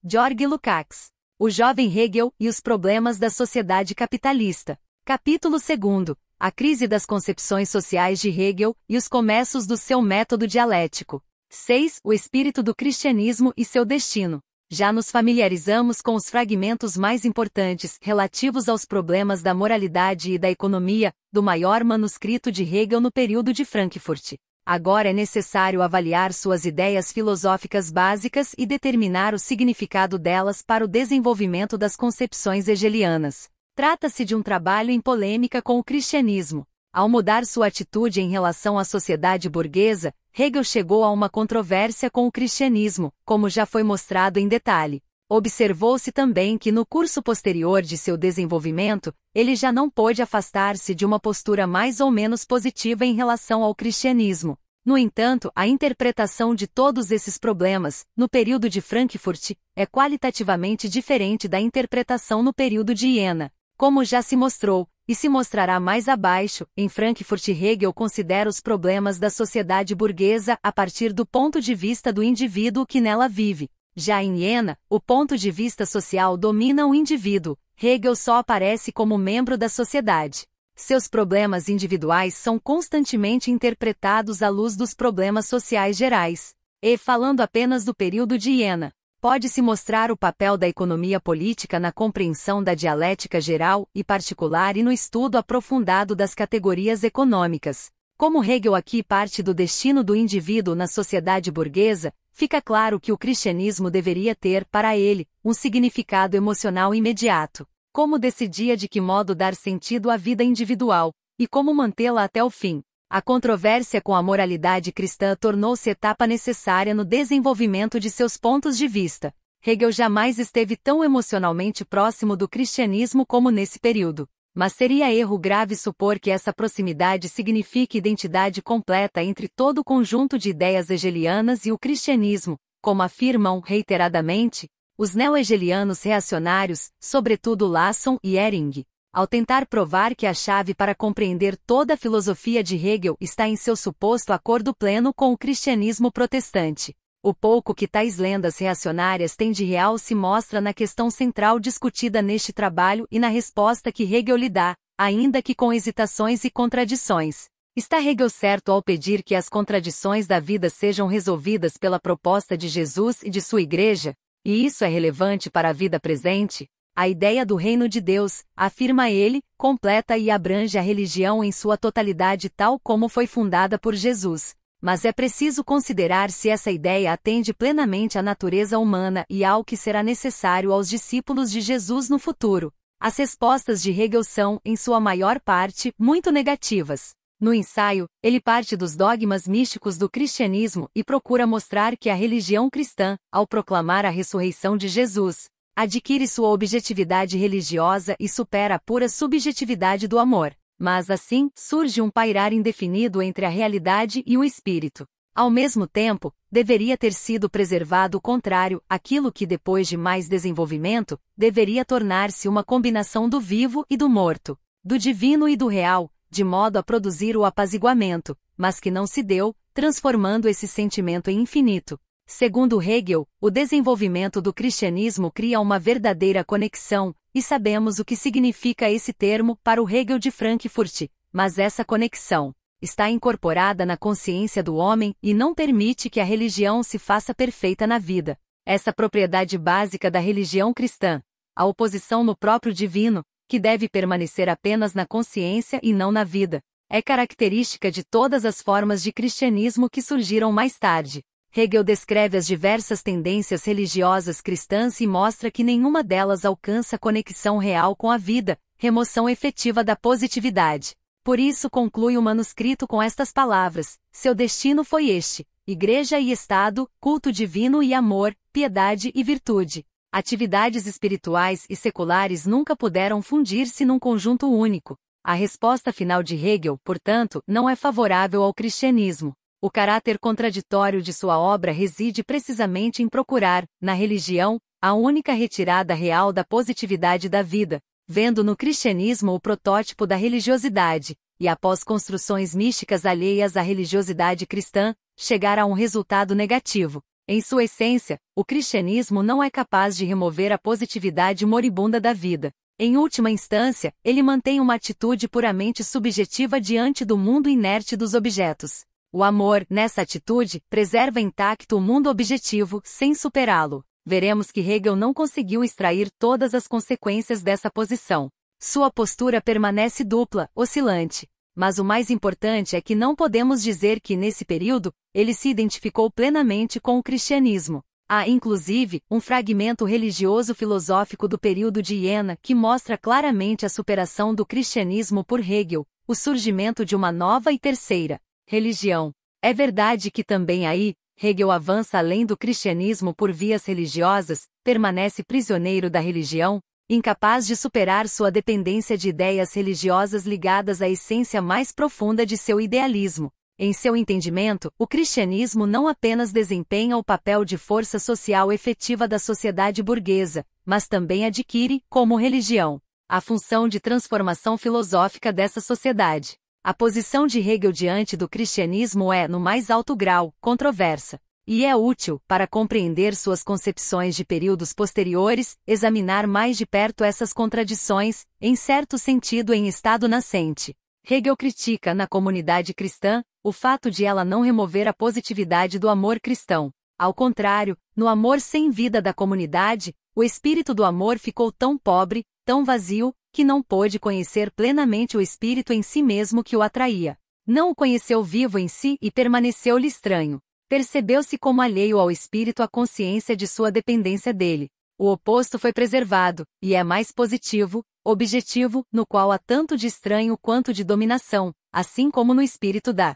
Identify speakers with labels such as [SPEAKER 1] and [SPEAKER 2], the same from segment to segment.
[SPEAKER 1] George Lukács. O jovem Hegel e os problemas da sociedade capitalista. Capítulo 2. A crise das concepções sociais de Hegel e os começos do seu método dialético. 6. O espírito do cristianismo e seu destino. Já nos familiarizamos com os fragmentos mais importantes relativos aos problemas da moralidade e da economia, do maior manuscrito de Hegel no período de Frankfurt. Agora é necessário avaliar suas ideias filosóficas básicas e determinar o significado delas para o desenvolvimento das concepções hegelianas. Trata-se de um trabalho em polêmica com o cristianismo. Ao mudar sua atitude em relação à sociedade burguesa, Hegel chegou a uma controvérsia com o cristianismo, como já foi mostrado em detalhe. Observou-se também que no curso posterior de seu desenvolvimento, ele já não pôde afastar-se de uma postura mais ou menos positiva em relação ao cristianismo. No entanto, a interpretação de todos esses problemas, no período de Frankfurt, é qualitativamente diferente da interpretação no período de Iena. Como já se mostrou, e se mostrará mais abaixo, em Frankfurt Hegel considera os problemas da sociedade burguesa a partir do ponto de vista do indivíduo que nela vive. Já em Iena, o ponto de vista social domina o indivíduo. Hegel só aparece como membro da sociedade. Seus problemas individuais são constantemente interpretados à luz dos problemas sociais gerais. E, falando apenas do período de Iena, pode-se mostrar o papel da economia política na compreensão da dialética geral e particular e no estudo aprofundado das categorias econômicas. Como Hegel aqui parte do destino do indivíduo na sociedade burguesa, fica claro que o cristianismo deveria ter, para ele, um significado emocional imediato. Como decidia de que modo dar sentido à vida individual, e como mantê-la até o fim. A controvérsia com a moralidade cristã tornou-se etapa necessária no desenvolvimento de seus pontos de vista. Hegel jamais esteve tão emocionalmente próximo do cristianismo como nesse período. Mas seria erro grave supor que essa proximidade signifique identidade completa entre todo o conjunto de ideias hegelianas e o cristianismo, como afirmam, reiteradamente, os neo-hegelianos reacionários, sobretudo Lasson e Ehring. Ao tentar provar que a chave para compreender toda a filosofia de Hegel está em seu suposto acordo pleno com o cristianismo protestante. O pouco que tais lendas reacionárias têm de real se mostra na questão central discutida neste trabalho e na resposta que Hegel lhe dá, ainda que com hesitações e contradições. Está Hegel certo ao pedir que as contradições da vida sejam resolvidas pela proposta de Jesus e de sua Igreja? E isso é relevante para a vida presente? A ideia do reino de Deus, afirma ele, completa e abrange a religião em sua totalidade tal como foi fundada por Jesus. Mas é preciso considerar se essa ideia atende plenamente à natureza humana e ao que será necessário aos discípulos de Jesus no futuro. As respostas de Hegel são, em sua maior parte, muito negativas. No ensaio, ele parte dos dogmas místicos do cristianismo e procura mostrar que a religião cristã, ao proclamar a ressurreição de Jesus, adquire sua objetividade religiosa e supera a pura subjetividade do amor. Mas assim, surge um pairar indefinido entre a realidade e o espírito. Ao mesmo tempo, deveria ter sido preservado o contrário, aquilo que depois de mais desenvolvimento, deveria tornar-se uma combinação do vivo e do morto, do divino e do real, de modo a produzir o apaziguamento, mas que não se deu, transformando esse sentimento em infinito. Segundo Hegel, o desenvolvimento do cristianismo cria uma verdadeira conexão, e sabemos o que significa esse termo para o Hegel de Frankfurt, mas essa conexão está incorporada na consciência do homem e não permite que a religião se faça perfeita na vida. Essa propriedade básica da religião cristã, a oposição no próprio divino, que deve permanecer apenas na consciência e não na vida, é característica de todas as formas de cristianismo que surgiram mais tarde. Hegel descreve as diversas tendências religiosas cristãs e mostra que nenhuma delas alcança conexão real com a vida, remoção efetiva da positividade. Por isso conclui o manuscrito com estas palavras: seu destino foi este: Igreja e Estado, culto divino e amor, piedade e virtude. Atividades espirituais e seculares nunca puderam fundir-se num conjunto único. A resposta final de Hegel, portanto, não é favorável ao cristianismo. O caráter contraditório de sua obra reside precisamente em procurar, na religião, a única retirada real da positividade da vida, vendo no cristianismo o protótipo da religiosidade, e após construções místicas alheias à religiosidade cristã, chegar a um resultado negativo. Em sua essência, o cristianismo não é capaz de remover a positividade moribunda da vida. Em última instância, ele mantém uma atitude puramente subjetiva diante do mundo inerte dos objetos. O amor, nessa atitude, preserva intacto o mundo objetivo, sem superá-lo. Veremos que Hegel não conseguiu extrair todas as consequências dessa posição. Sua postura permanece dupla, oscilante. Mas o mais importante é que não podemos dizer que, nesse período, ele se identificou plenamente com o cristianismo. Há, inclusive, um fragmento religioso-filosófico do período de Iena que mostra claramente a superação do cristianismo por Hegel, o surgimento de uma nova e terceira religião. É verdade que também aí, Hegel avança além do cristianismo por vias religiosas, permanece prisioneiro da religião, incapaz de superar sua dependência de ideias religiosas ligadas à essência mais profunda de seu idealismo. Em seu entendimento, o cristianismo não apenas desempenha o papel de força social efetiva da sociedade burguesa, mas também adquire, como religião, a função de transformação filosófica dessa sociedade. A posição de Hegel diante do cristianismo é, no mais alto grau, controversa. E é útil, para compreender suas concepções de períodos posteriores, examinar mais de perto essas contradições, em certo sentido em estado nascente. Hegel critica na comunidade cristã o fato de ela não remover a positividade do amor cristão. Ao contrário, no amor sem vida da comunidade, o espírito do amor ficou tão pobre, tão vazio, que não pôde conhecer plenamente o espírito em si mesmo que o atraía. Não o conheceu vivo em si e permaneceu-lhe estranho. Percebeu-se como alheio ao espírito a consciência de sua dependência dele. O oposto foi preservado, e é mais positivo, objetivo, no qual há tanto de estranho quanto de dominação, assim como no espírito da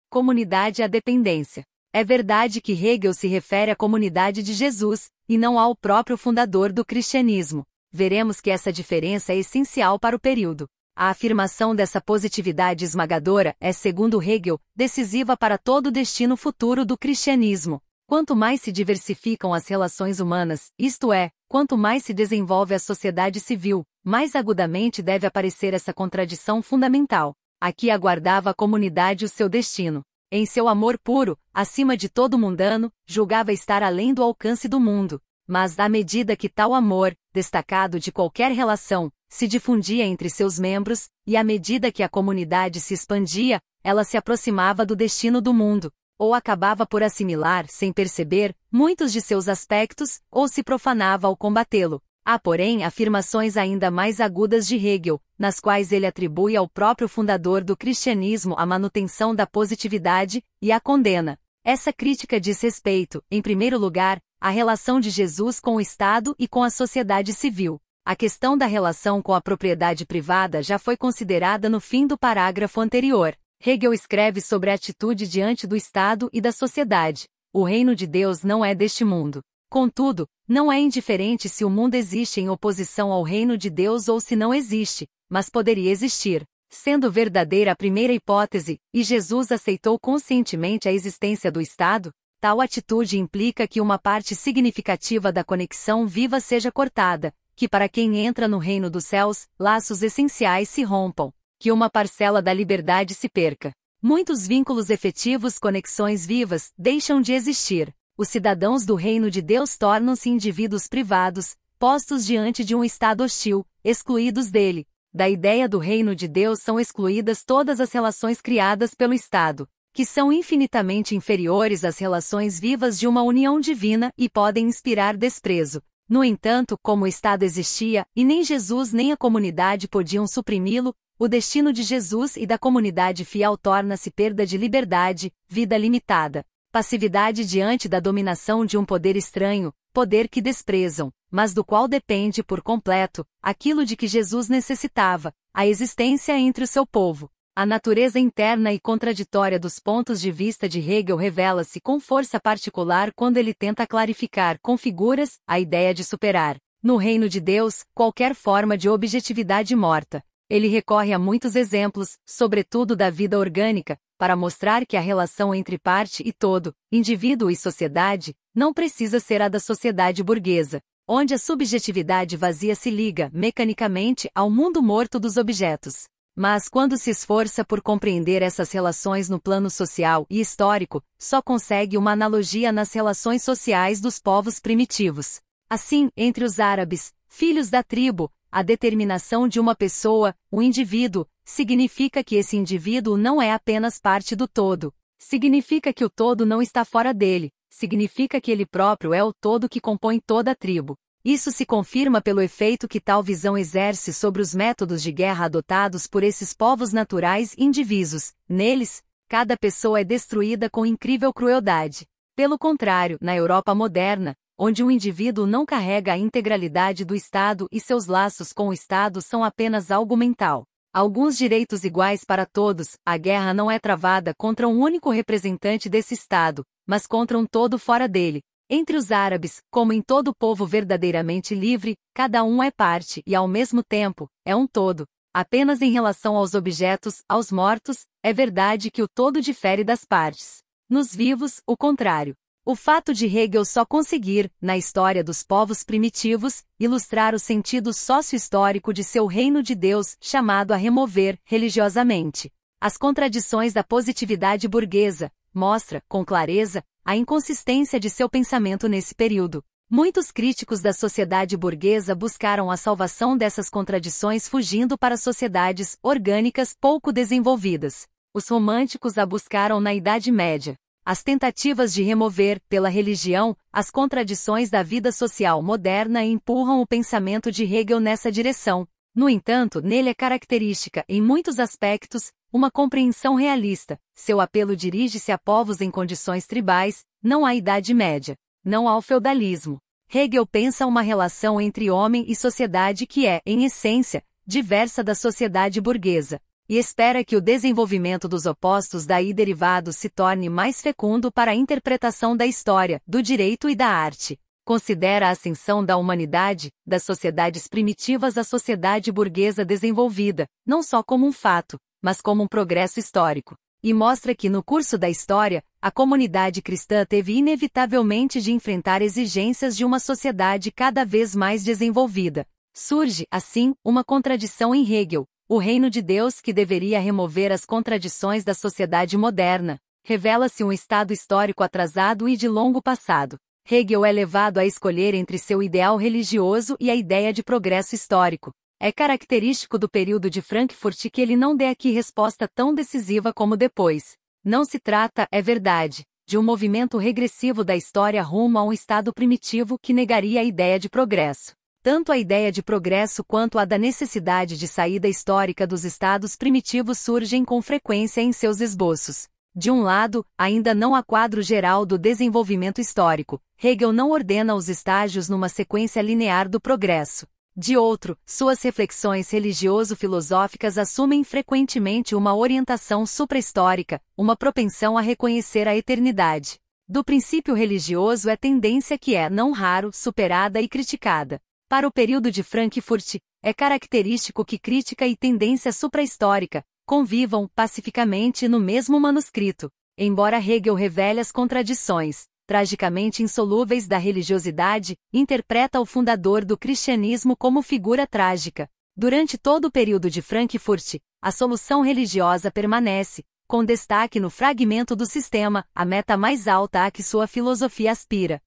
[SPEAKER 1] comunidade à dependência. É verdade que Hegel se refere à comunidade de Jesus, e não ao próprio fundador do cristianismo. Veremos que essa diferença é essencial para o período. A afirmação dessa positividade esmagadora é, segundo Hegel, decisiva para todo o destino futuro do cristianismo. Quanto mais se diversificam as relações humanas, isto é, quanto mais se desenvolve a sociedade civil, mais agudamente deve aparecer essa contradição fundamental. Aqui aguardava a comunidade o seu destino. Em seu amor puro, acima de todo mundano, julgava estar além do alcance do mundo. Mas à medida que tal amor, destacado de qualquer relação, se difundia entre seus membros, e à medida que a comunidade se expandia, ela se aproximava do destino do mundo, ou acabava por assimilar, sem perceber, muitos de seus aspectos, ou se profanava ao combatê-lo. Há, porém, afirmações ainda mais agudas de Hegel, nas quais ele atribui ao próprio fundador do cristianismo a manutenção da positividade, e a condena. Essa crítica diz respeito, em primeiro lugar, à relação de Jesus com o Estado e com a sociedade civil. A questão da relação com a propriedade privada já foi considerada no fim do parágrafo anterior. Hegel escreve sobre a atitude diante do Estado e da sociedade. O reino de Deus não é deste mundo. Contudo, não é indiferente se o mundo existe em oposição ao reino de Deus ou se não existe, mas poderia existir. Sendo verdadeira a primeira hipótese, e Jesus aceitou conscientemente a existência do Estado, tal atitude implica que uma parte significativa da conexão viva seja cortada, que para quem entra no reino dos céus, laços essenciais se rompam, que uma parcela da liberdade se perca. Muitos vínculos efetivos, conexões vivas, deixam de existir. Os cidadãos do reino de Deus tornam-se indivíduos privados, postos diante de um estado hostil, excluídos dele. Da ideia do reino de Deus são excluídas todas as relações criadas pelo Estado, que são infinitamente inferiores às relações vivas de uma união divina e podem inspirar desprezo. No entanto, como o Estado existia, e nem Jesus nem a comunidade podiam suprimi-lo, o destino de Jesus e da comunidade fiel torna-se perda de liberdade, vida limitada, passividade diante da dominação de um poder estranho, poder que desprezam, mas do qual depende por completo aquilo de que Jesus necessitava, a existência entre o seu povo. A natureza interna e contraditória dos pontos de vista de Hegel revela-se com força particular quando ele tenta clarificar com figuras a ideia de superar, no reino de Deus, qualquer forma de objetividade morta. Ele recorre a muitos exemplos, sobretudo da vida orgânica, para mostrar que a relação entre parte e todo, indivíduo e sociedade, não precisa ser a da sociedade burguesa, onde a subjetividade vazia se liga, mecanicamente, ao mundo morto dos objetos. Mas quando se esforça por compreender essas relações no plano social e histórico, só consegue uma analogia nas relações sociais dos povos primitivos. Assim, entre os árabes, filhos da tribo, a determinação de uma pessoa, o indivíduo, significa que esse indivíduo não é apenas parte do todo. Significa que o todo não está fora dele. Significa que ele próprio é o todo que compõe toda a tribo. Isso se confirma pelo efeito que tal visão exerce sobre os métodos de guerra adotados por esses povos naturais indivisos. Neles, cada pessoa é destruída com incrível crueldade. Pelo contrário, na Europa moderna, onde o indivíduo não carrega a integralidade do Estado e seus laços com o Estado são apenas algo mental, alguns direitos iguais para todos, a guerra não é travada contra um único representante desse Estado, mas contra um todo fora dele. Entre os árabes, como em todo povo verdadeiramente livre, cada um é parte e, ao mesmo tempo, é um todo. Apenas em relação aos objetos, aos mortos, é verdade que o todo difere das partes. Nos vivos, o contrário. O fato de Hegel só conseguir, na história dos povos primitivos, ilustrar o sentido sócio-histórico de seu reino de Deus, chamado a remover, religiosamente, as contradições da positividade burguesa, mostra, com clareza, a inconsistência de seu pensamento nesse período. Muitos críticos da sociedade burguesa buscaram a salvação dessas contradições fugindo para sociedades orgânicas pouco desenvolvidas. Os românticos a buscaram na Idade Média. As tentativas de remover, pela religião, as contradições da vida social moderna empurram o pensamento de Hegel nessa direção. No entanto, nele é característica, em muitos aspectos, uma compreensão realista. Seu apelo dirige-se a povos em condições tribais, não à Idade Média, não ao feudalismo. Hegel pensa uma relação entre homem e sociedade que é, em essência, diversa da sociedade burguesa, e espera que o desenvolvimento dos opostos daí derivados se torne mais fecundo para a interpretação da história, do direito e da arte. Considera a ascensão da humanidade, das sociedades primitivas à sociedade burguesa desenvolvida, não só como um fato, mas como um progresso histórico. E mostra que no curso da história, a comunidade cristã teve inevitavelmente de enfrentar exigências de uma sociedade cada vez mais desenvolvida. Surge, assim, uma contradição em Hegel, o reino de Deus que deveria remover as contradições da sociedade moderna. Revela-se um estado histórico atrasado e de longo passado. Hegel é levado a escolher entre seu ideal religioso e a ideia de progresso histórico. É característico do período de Frankfurt que ele não dê aqui resposta tão decisiva como depois. Não se trata, é verdade, de um movimento regressivo da história rumo a um estado primitivo que negaria a ideia de progresso. Tanto a ideia de progresso quanto a da necessidade de saída histórica dos estados primitivos surgem com frequência em seus esboços. De um lado, ainda não há quadro geral do desenvolvimento histórico. Hegel não ordena os estágios numa sequência linear do progresso. De outro, suas reflexões religioso-filosóficas assumem frequentemente uma orientação supra-histórica, uma propensão a reconhecer a eternidade. Do princípio religioso é tendência que é, não raro, superada e criticada. Para o período de Frankfurt, é característico que crítica e tendência supra-histórica convivam pacificamente no mesmo manuscrito. Embora Hegel revele as contradições tragicamente insolúveis da religiosidade, interpreta o fundador do cristianismo como figura trágica. Durante todo o período de Frankfurt, a solução religiosa permanece, com destaque no fragmento do sistema, a meta mais alta a que sua filosofia aspira.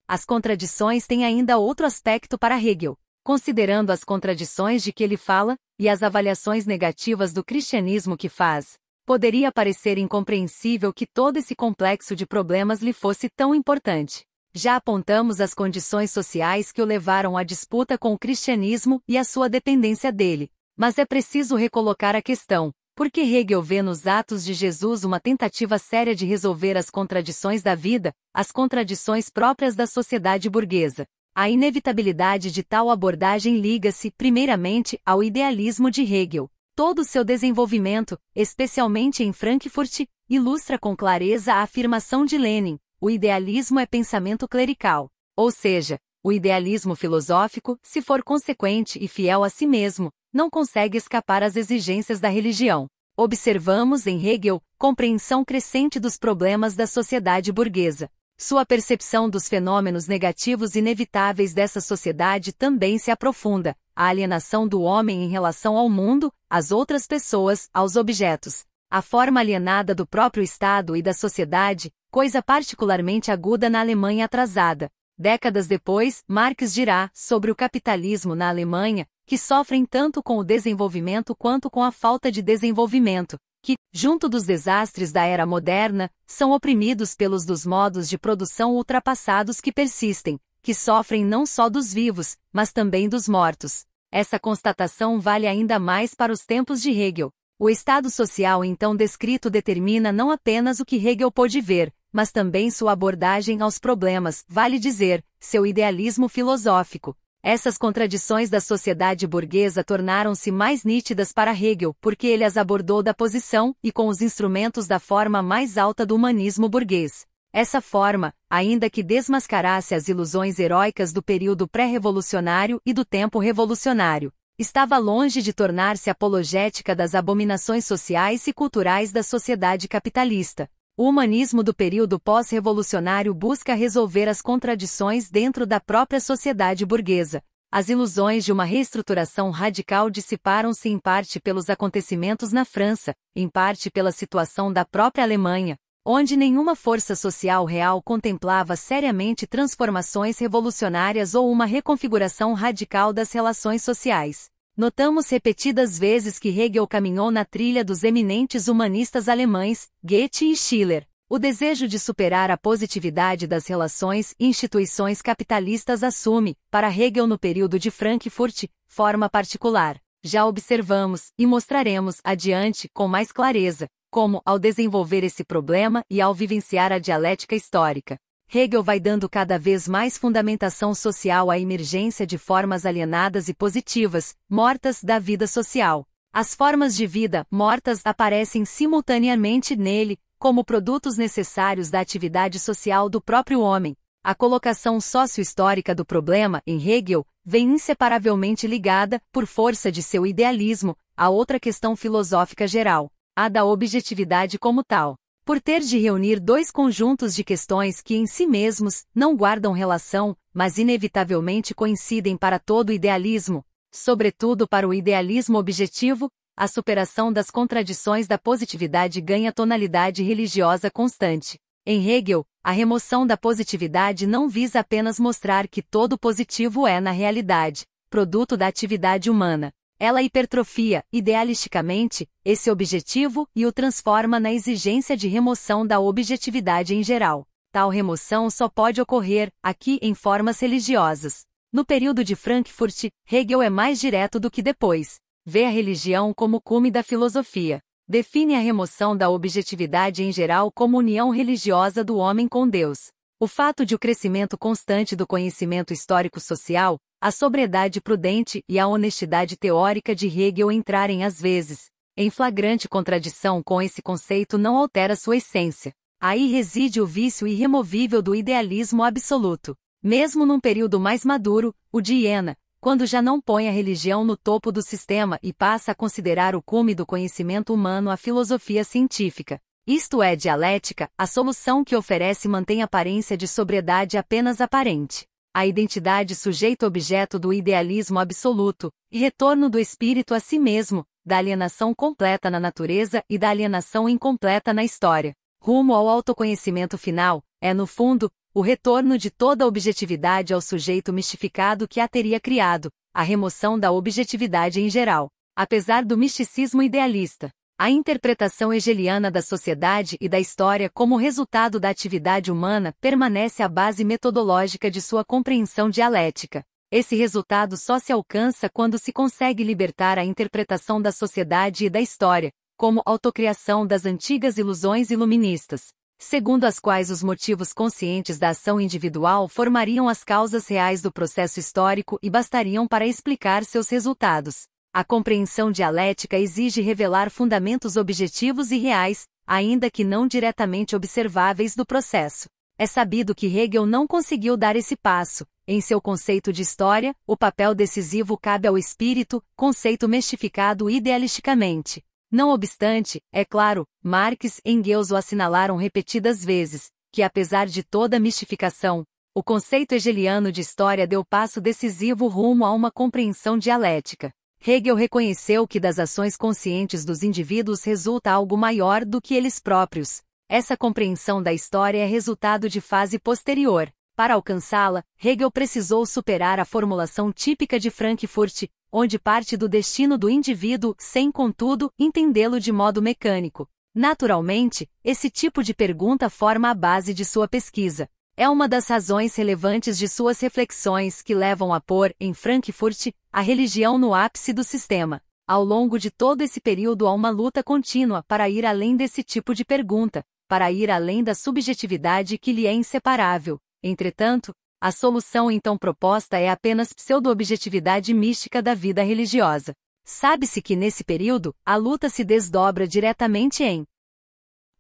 [SPEAKER 1] As contradições têm ainda outro aspecto para Hegel. Considerando as contradições de que ele fala, e as avaliações negativas do cristianismo que faz, poderia parecer incompreensível que todo esse complexo de problemas lhe fosse tão importante. Já apontamos as condições sociais que o levaram à disputa com o cristianismo e a sua dependência dele. Mas é preciso recolocar a questão: por que Hegel vê nos atos de Jesus uma tentativa séria de resolver as contradições da vida, as contradições próprias da sociedade burguesa? A inevitabilidade de tal abordagem liga-se, primeiramente, ao idealismo de Hegel. Todo o seu desenvolvimento, especialmente em Frankfurt, ilustra com clareza a afirmação de Lenin: o idealismo é pensamento clerical. Ou seja, o idealismo filosófico, se for consequente e fiel a si mesmo, não consegue escapar às exigências da religião. Observamos em Hegel compreensão crescente dos problemas da sociedade burguesa. Sua percepção dos fenômenos negativos inevitáveis dessa sociedade também se aprofunda. a alienação do homem em relação ao mundo, às outras pessoas, aos objetos. A forma alienada do próprio Estado e da sociedade, coisa particularmente aguda na Alemanha atrasada. Décadas depois, Marx dirá, sobre o capitalismo na Alemanha, que sofrem tanto com o desenvolvimento quanto com a falta de desenvolvimento, que, junto dos desastres da era moderna, são oprimidos pelos dos modos de produção ultrapassados que persistem, que sofrem não só dos vivos, mas também dos mortos. Essa constatação vale ainda mais para os tempos de Hegel. O estado social então descrito determina não apenas o que Hegel pôde ver, mas também sua abordagem aos problemas, vale dizer, seu idealismo filosófico. Essas contradições da sociedade burguesa tornaram-se mais nítidas para Hegel porque ele as abordou da posição e com os instrumentos da forma mais alta do humanismo burguês. Essa forma, ainda que desmascarasse as ilusões heróicas do período pré-revolucionário e do tempo revolucionário, estava longe de tornar-se apologética das abominações sociais e culturais da sociedade capitalista. O humanismo do período pós-revolucionário busca resolver as contradições dentro da própria sociedade burguesa. As ilusões de uma reestruturação radical dissiparam-se em parte pelos acontecimentos na França, em parte pela situação da própria Alemanha, onde nenhuma força social real contemplava seriamente transformações revolucionárias ou uma reconfiguração radical das relações sociais. Notamos repetidas vezes que Hegel caminhou na trilha dos eminentes humanistas alemães, Goethe e Schiller. O desejo de superar a positividade das relações e instituições capitalistas assume, para Hegel no período de Frankfurt, forma particular. Já observamos, e mostraremos adiante com mais clareza, como, ao desenvolver esse problema e ao vivenciar a dialética histórica, Hegel vai dando cada vez mais fundamentação social à emergência de formas alienadas e positivas, mortas da vida social. As formas de vida mortas aparecem simultaneamente nele, como produtos necessários da atividade social do próprio homem. A colocação sócio-histórica do problema, em Hegel, vem inseparavelmente ligada, por força de seu idealismo, a outra questão filosófica geral, a da objetividade como tal. Por ter de reunir dois conjuntos de questões que em si mesmos não guardam relação, mas inevitavelmente coincidem para todo idealismo, sobretudo para o idealismo objetivo, a superação das contradições da positividade ganha tonalidade religiosa constante. Em Hegel, a remoção da positividade não visa apenas mostrar que todo positivo é, na realidade, produto da atividade humana. Ela hipertrofia, idealisticamente, esse objetivo e o transforma na exigência de remoção da objetividade em geral. Tal remoção só pode ocorrer, aqui, em formas religiosas. No período de Frankfurt, Hegel é mais direto do que depois. Vê a religião como cume da filosofia. Define a remoção da objetividade em geral como união religiosa do homem com Deus. O fato de o crescimento constante do conhecimento histórico-social, a sobriedade prudente e a honestidade teórica de Hegel entrarem às vezes em flagrante contradição com esse conceito não altera sua essência. Aí reside o vício irremovível do idealismo absoluto. Mesmo num período mais maduro, o de Iena, quando já não põe a religião no topo do sistema e passa a considerar o cume do conhecimento humano a filosofia científica. Isto é dialética, a solução que oferece mantém aparência de sobriedade apenas aparente. A identidade sujeito-objeto do idealismo absoluto, e retorno do espírito a si mesmo, da alienação completa na natureza e da alienação incompleta na história, rumo ao autoconhecimento final, é no fundo, o retorno de toda objetividade ao sujeito mistificado que a teria criado, a remoção da objetividade em geral. Apesar do misticismo idealista, a interpretação hegeliana da sociedade e da história como resultado da atividade humana permanece a base metodológica de sua compreensão dialética. Esse resultado só se alcança quando se consegue libertar a interpretação da sociedade e da história, como autocriação das antigas ilusões iluministas, segundo as quais os motivos conscientes da ação individual formariam as causas reais do processo histórico e bastariam para explicar seus resultados. A compreensão dialética exige revelar fundamentos objetivos e reais, ainda que não diretamente observáveis do processo. É sabido que Hegel não conseguiu dar esse passo. Em seu conceito de história, o papel decisivo cabe ao espírito, conceito mistificado idealisticamente. Não obstante, é claro, Marx e Engels o assinalaram repetidas vezes, que apesar de toda a mistificação, O conceito hegeliano de história deu passo decisivo rumo a uma compreensão dialética. Hegel reconheceu que das ações conscientes dos indivíduos resulta algo maior do que eles próprios. Essa compreensão da história é resultado de fase posterior. Para alcançá-la, Hegel precisou superar a formulação típica de Frankfurt, onde parte do destino do indivíduo sem, contudo, entendê-lo de modo mecânico. Naturalmente, esse tipo de pergunta forma a base de sua pesquisa. É uma das razões relevantes de suas reflexões que levam a pôr, em Frankfurt, a religião no ápice do sistema. Ao longo de todo esse período há uma luta contínua para ir além desse tipo de pergunta, para ir além da subjetividade que lhe é inseparável. Entretanto, a solução então proposta é apenas pseudo-objetividade mística da vida religiosa. Sabe-se que nesse período, a luta se desdobra diretamente em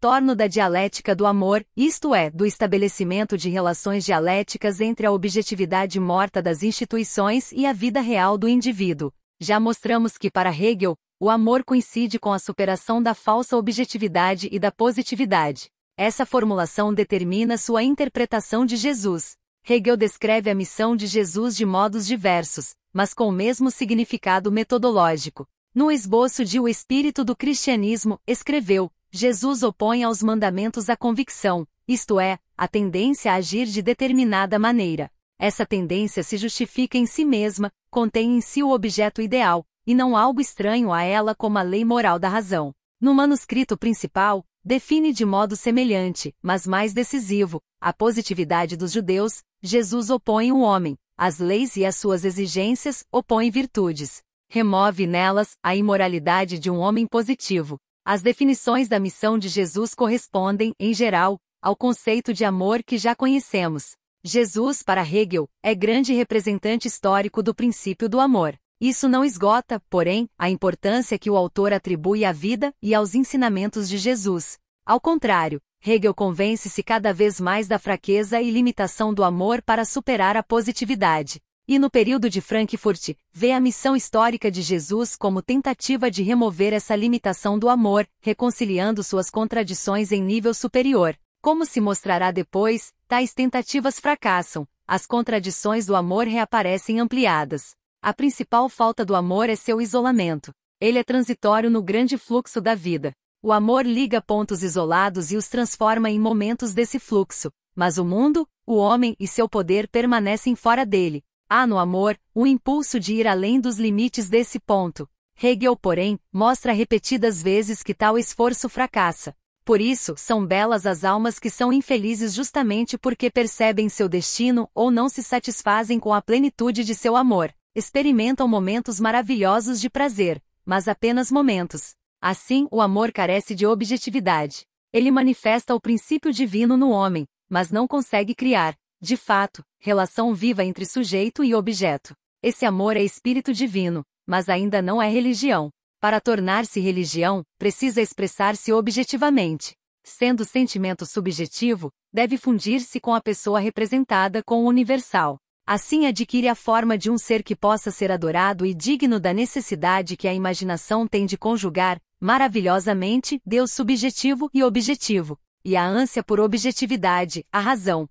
[SPEAKER 1] torno da dialética do amor, isto é, do estabelecimento de relações dialéticas entre a objetividade morta das instituições e a vida real do indivíduo. Já mostramos que para Hegel, o amor coincide com a superação da falsa objetividade e da positividade. Essa formulação determina sua interpretação de Jesus. Hegel descreve a missão de Jesus de modos diversos, mas com o mesmo significado metodológico. No esboço de O Espírito do Cristianismo, escreveu: Jesus opõe aos mandamentos a convicção, isto é, a tendência a agir de determinada maneira. Essa tendência se justifica em si mesma, contém em si o objeto ideal, e não algo estranho a ela como a lei moral da razão. No manuscrito principal, define de modo semelhante, mas mais decisivo, a positividade dos judeus. Jesus opõe o homem, as leis e as suas exigências, opõe virtudes. Remove nelas a imoralidade de um homem positivo. As definições da missão de Jesus correspondem, em geral, ao conceito de amor que já conhecemos. Jesus, para Hegel, é grande representante histórico do princípio do amor. Isso não esgota, porém, a importância que o autor atribui à vida e aos ensinamentos de Jesus. Ao contrário, Hegel convence-se cada vez mais da fraqueza e limitação do amor para superar a positividade. E no período de Frankfurt, vê a missão histórica de Jesus como tentativa de remover essa limitação do amor, reconciliando suas contradições em nível superior. Como se mostrará depois, tais tentativas fracassam, as contradições do amor reaparecem ampliadas. A principal falta do amor é seu isolamento. Ele é transitório no grande fluxo da vida. O amor liga pontos isolados e os transforma em momentos desse fluxo, mas o mundo, o homem e seu poder permanecem fora dele. Há no amor o impulso de ir além dos limites desse ponto. Hegel, porém, mostra repetidas vezes que tal esforço fracassa. Por isso, são belas as almas que são infelizes justamente porque percebem seu destino ou não se satisfazem com a plenitude de seu amor. Experimentam momentos maravilhosos de prazer, mas apenas momentos. Assim, o amor carece de objetividade. Ele manifesta o princípio divino no homem, mas não consegue criar, de fato, relação viva entre sujeito e objeto. Esse amor é espírito divino, mas ainda não é religião. Para tornar-se religião, precisa expressar-se objetivamente. Sendo sentimento subjetivo, deve fundir-se com a pessoa representada com o universal. Assim adquire a forma de um ser que possa ser adorado e digno da necessidade que a imaginação tem de conjugar, maravilhosamente, Deus subjetivo e objetivo, e a ânsia por objetividade, a razão.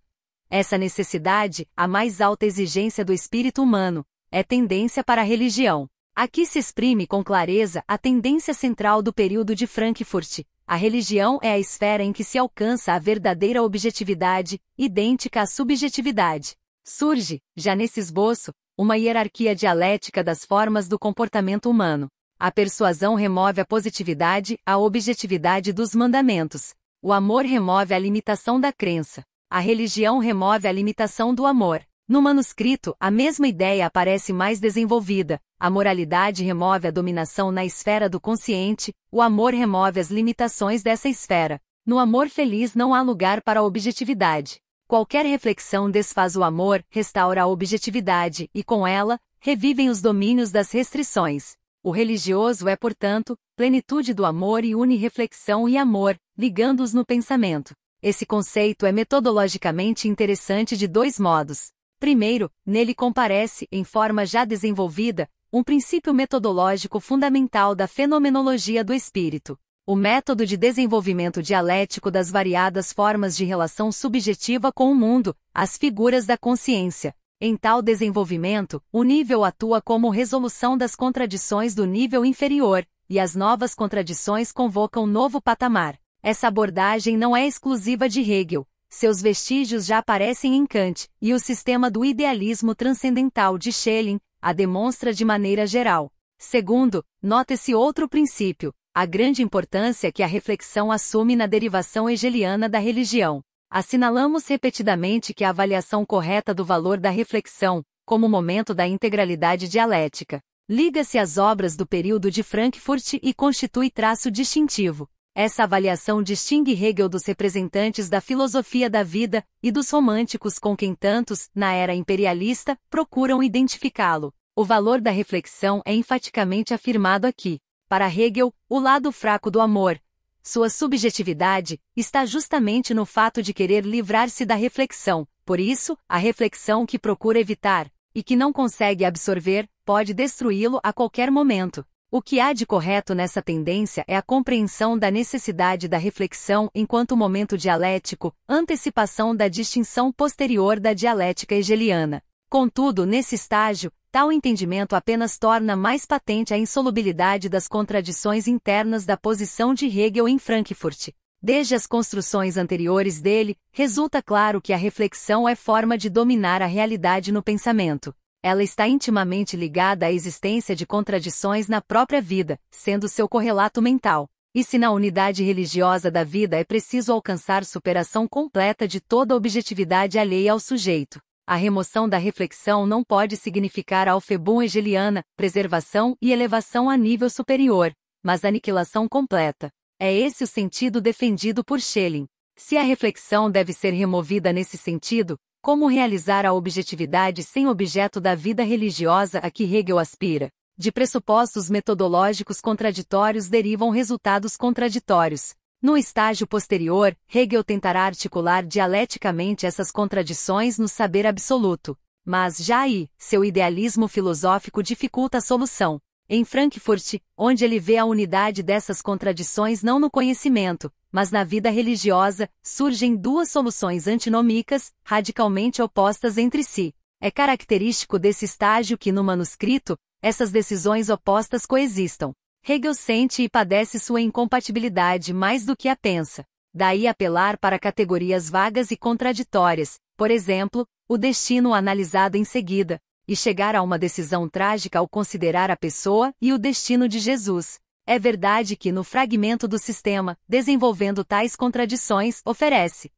[SPEAKER 1] Essa necessidade, a mais alta exigência do espírito humano, é tendência para a religião. Aqui se exprime com clareza a tendência central do período de Frankfurt. A religião é a esfera em que se alcança a verdadeira objetividade, idêntica à subjetividade. Surge, já nesse esboço, uma hierarquia dialética das formas do comportamento humano. A persuasão remove a positividade, a objetividade dos mandamentos. O amor remove a limitação da crença. A religião remove a limitação do amor. No manuscrito, a mesma ideia aparece mais desenvolvida. A moralidade remove a dominação na esfera do consciente, o amor remove as limitações dessa esfera. No amor feliz não há lugar para a objetividade. Qualquer reflexão desfaz o amor, restaura a objetividade, e com ela, revivem os domínios das restrições. O religioso é, portanto, plenitude do amor e une reflexão e amor, ligando-os no pensamento. Esse conceito é metodologicamente interessante de dois modos. Primeiro, nele comparece, em forma já desenvolvida, um princípio metodológico fundamental da fenomenologia do espírito. o método de desenvolvimento dialético das variadas formas de relação subjetiva com o mundo, as figuras da consciência. Em tal desenvolvimento, o nível atua como resolução das contradições do nível inferior, e as novas contradições convocam novo patamar. Essa abordagem não é exclusiva de Hegel. Seus vestígios já aparecem em Kant, e o sistema do idealismo transcendental de Schelling a demonstra de maneira geral. Segundo, nota-se outro princípio, a grande importância que a reflexão assume na derivação hegeliana da religião. Assinalamos repetidamente que a avaliação correta do valor da reflexão, como momento da integralidade dialética, liga-se às obras do período de Frankfurt e constitui traço distintivo. Essa avaliação distingue Hegel dos representantes da filosofia da vida e dos românticos com quem tantos, na era imperialista, procuram identificá-lo. O valor da reflexão é enfaticamente afirmado aqui. Para Hegel, o lado fraco do amor, sua subjetividade, está justamente no fato de querer livrar-se da reflexão. Por isso, a reflexão que procura evitar, e que não consegue absorver, pode destruí-lo a qualquer momento. O que há de correto nessa tendência é a compreensão da necessidade da reflexão enquanto momento dialético, antecipação da distinção posterior da dialética hegeliana. Contudo, nesse estágio, tal entendimento apenas torna mais patente a insolubilidade das contradições internas da posição de Hegel em Frankfurt. Desde as construções anteriores dele, resulta claro que a reflexão é forma de dominar a realidade no pensamento. Ela está intimamente ligada à existência de contradições na própria vida, sendo seu correlato mental. E se na unidade religiosa da vida é preciso alcançar superação completa de toda objetividade alheia ao sujeito, a remoção da reflexão não pode significar a alfebum hegeliana, preservação e elevação a nível superior, mas aniquilação completa. É esse o sentido defendido por Schelling. Se a reflexão deve ser removida nesse sentido, como realizar a objetividade sem objeto da vida religiosa a que Hegel aspira? De pressupostos metodológicos contraditórios derivam resultados contraditórios. No estágio posterior, Hegel tentará articular dialeticamente essas contradições no saber absoluto. Mas já aí, seu idealismo filosófico dificulta a solução. Em Frankfurt, onde ele vê a unidade dessas contradições não no conhecimento, mas na vida religiosa, surgem duas soluções antinômicas, radicalmente opostas entre si. É característico desse estágio que no manuscrito, essas decisões opostas coexistam. Hegel sente e padece sua incompatibilidade mais do que a pensa. Daí apelar para categorias vagas e contraditórias, por exemplo, o destino analisado em seguida, e chegar a uma decisão trágica ao considerar a pessoa e o destino de Jesus. É verdade que no fragmento do sistema, desenvolvendo tais contradições, oferece